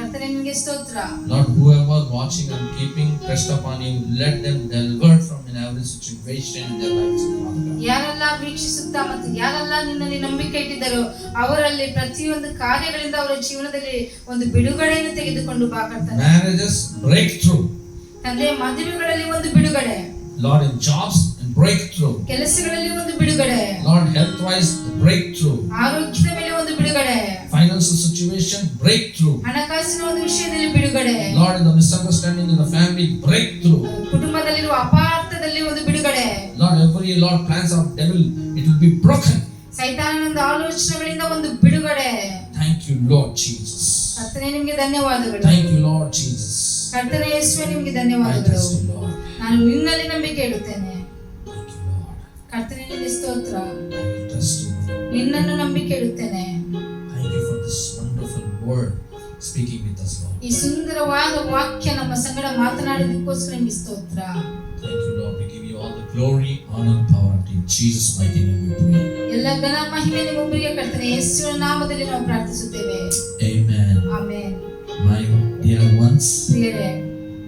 B: ಕರ್ತನೇ ನಿಮಗೆ ಸ್ತೋತ್ರ.
A: Lord, whoever watching and keeping trust upon you, let them deliver from in every situation in their lives.
B: ಯಾರೆಲ್ಲ ವೀಕ್ಷಿಸುತ್ತಾ ಮತ್ತು ಯಾರೆಲ್ಲ ನಿನ್ನಲ್ಲಿ ನಂಬಿಕೆ ಇಟ್ಟಿದ್ದಾರೋ ಅವರಲ್ಲಿ ಪ್ರತಿಯೊಂದು ಕಾರ್ಯಗಳಿಂದ ಅವರ ಜೀವನದಲ್ಲಿ ಒಂದು ಬಿಡುಗಡೆಯನ್ನು ತೆಗೆದುಕೊಂಡು ಬಾ ಕರ್ತನೇ.
A: Marriages breakthrough.
B: ತಂದೆ, ಮದುವೆಗಳಲ್ಲಿ ಒಂದು ಬಿಡುಗಡೆ.
A: Lord, in jobs and breakthrough.
B: ಕೆಲಸಗಳಲ್ಲಿ ಒಂದು ಬಿಡುಗಡೆ.
A: Lord, health wise breakthrough.
B: ಆರೋಗ್ಯದ ಮೇಲೆ ಒಂದು ಬಿಡುಗಡೆ.
A: Financial situation breakthrough.
B: ಹಣಕಾಸಿನ ಒಂದು ವಿಷಯದಲ್ಲಿ ಬಿಡುಗಡೆ.
A: Lord, in the misunderstanding in the family breakthrough.
B: ಕುಟುಂಬದಲ್ಲಿರುವ ಅಪಾರ್ಥದಲ್ಲಿ ಒಂದು ಬಿಡುಗಡೆ.
A: Lord, every Lord plans of devil, it will be broken.
B: ಸೈತಾನನ ಆಲೋಚನೆಗಳಿಂದ ಒಂದು ಬಿಡುಗಡೆ.
A: Thank you, Lord Jesus.
B: ಕರ್ತನೇ ನಿಮಗೆ ಧನ್ಯವಾದಗಳು.
A: Thank you, Lord Jesus.
B: ಕರ್ತನೇ ಯೇಸುವೇ ನಿಮಗೆ
A: I
B: ಧನ್ಯವಾದಗಳು.
A: trust you, Lord.
B: ನಾನು ನಿನ್ನಲ್ಲಿ ನಂಬಿಕೆ ಇಡುತ್ತೇನೆ.
A: Thank you, Lord.
B: ಕರ್ತನೇ ನಿಮಗೆ ಸ್ತೋತ್ರ.
A: I trust you.
B: ನಿನ್ನನ್ನು ನಂಬಿಕೆ ಇಡುತ್ತೇನೆ.
A: Thank you for this wonderful word speaking with us, Lord.
B: ಈ ಸುಂದರವಾದ ವಾಕ್ಯ ನಮ್ಮ ಸಂಗಡ ಮಾತನಾಡಿದಕ್ಕೋಸ್ಕರ ನಿಮಗೆ ಸ್ತೋತ್ರ.
A: Thank you, Lord. We give you all the glory, honor, and power unto you. Jesus' mighty name we pray.
B: ಎಲ್ಲ ಘನ ಮಹಿಮೆ ನಿಮ್ಮೊಬ್ಬರಿಗೆ ಕರ್ತನೇ ಯೇಸುವಿನ ನಾಮದಲ್ಲಿ ನಾವು ಪ್ರಾರ್ಥಿಸುತ್ತೇವೆ.
A: Amen.
B: Amen.
A: My dear ones,
B: ಪ್ರಿಯರೇ,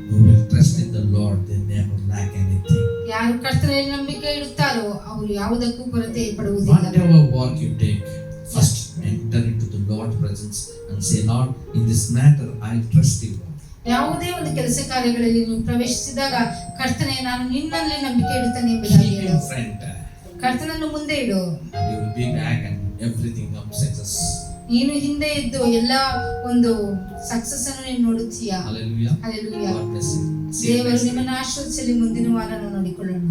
A: who will trust in the Lord, they never lack anything.
B: ಯಾರು ಕರ್ತನಲ್ಲಿ ನಂಬಿಕೆ ಇಡುತ್ತಾರೋ ಅವರು ಯಾವುದಕ್ಕೂ ಕೊರತೆ ಪಡುವುದಿಲ್ಲ.
A: Whatever work you take, first enter into the Lord's presence and say, Lord, in this matter I trust you.
B: ಯಾವುದೇ ಒಂದು ಕೆಲಸ ಕಾರ್ಯಗಳಲ್ಲಿ ನೀವು ಪ್ರವೇಶಿಸಿದಾಗ ಕರ್ತನೇ ನಾನು ನಿನ್ನಲ್ಲಿ ನಂಬಿಕೆ ಇಡುತ್ತೇನೆ ಎಂಬುದಾಗಿ
A: Keep
B: ಹೇಳು.
A: in front.
B: ಕರ್ತನನ್ನು ಮುಂದೆ ಇಡು.
A: And you will be back and everything comes success.
B: ನೀನು ಹಿಂದೆ ಇದ್ದು ಎಲ್ಲ ಒಂದು ಸಕ್ಸಸ್ ಅನ್ನು ನೀನು ನೋಡುತ್ತೀಯಾ.
A: Hallelujah.
B: Hallelujah.
A: God bless you. See you
B: ದೇವರು
A: next week.
B: ನಿಮ್ಮನ್ನು ಆಶೀರ್ವದಿಸಲಿ. ಮುಂದಿನ ವಾರ ನಾವು ನೋಡಿಕೊಳ್ಳೋಣ.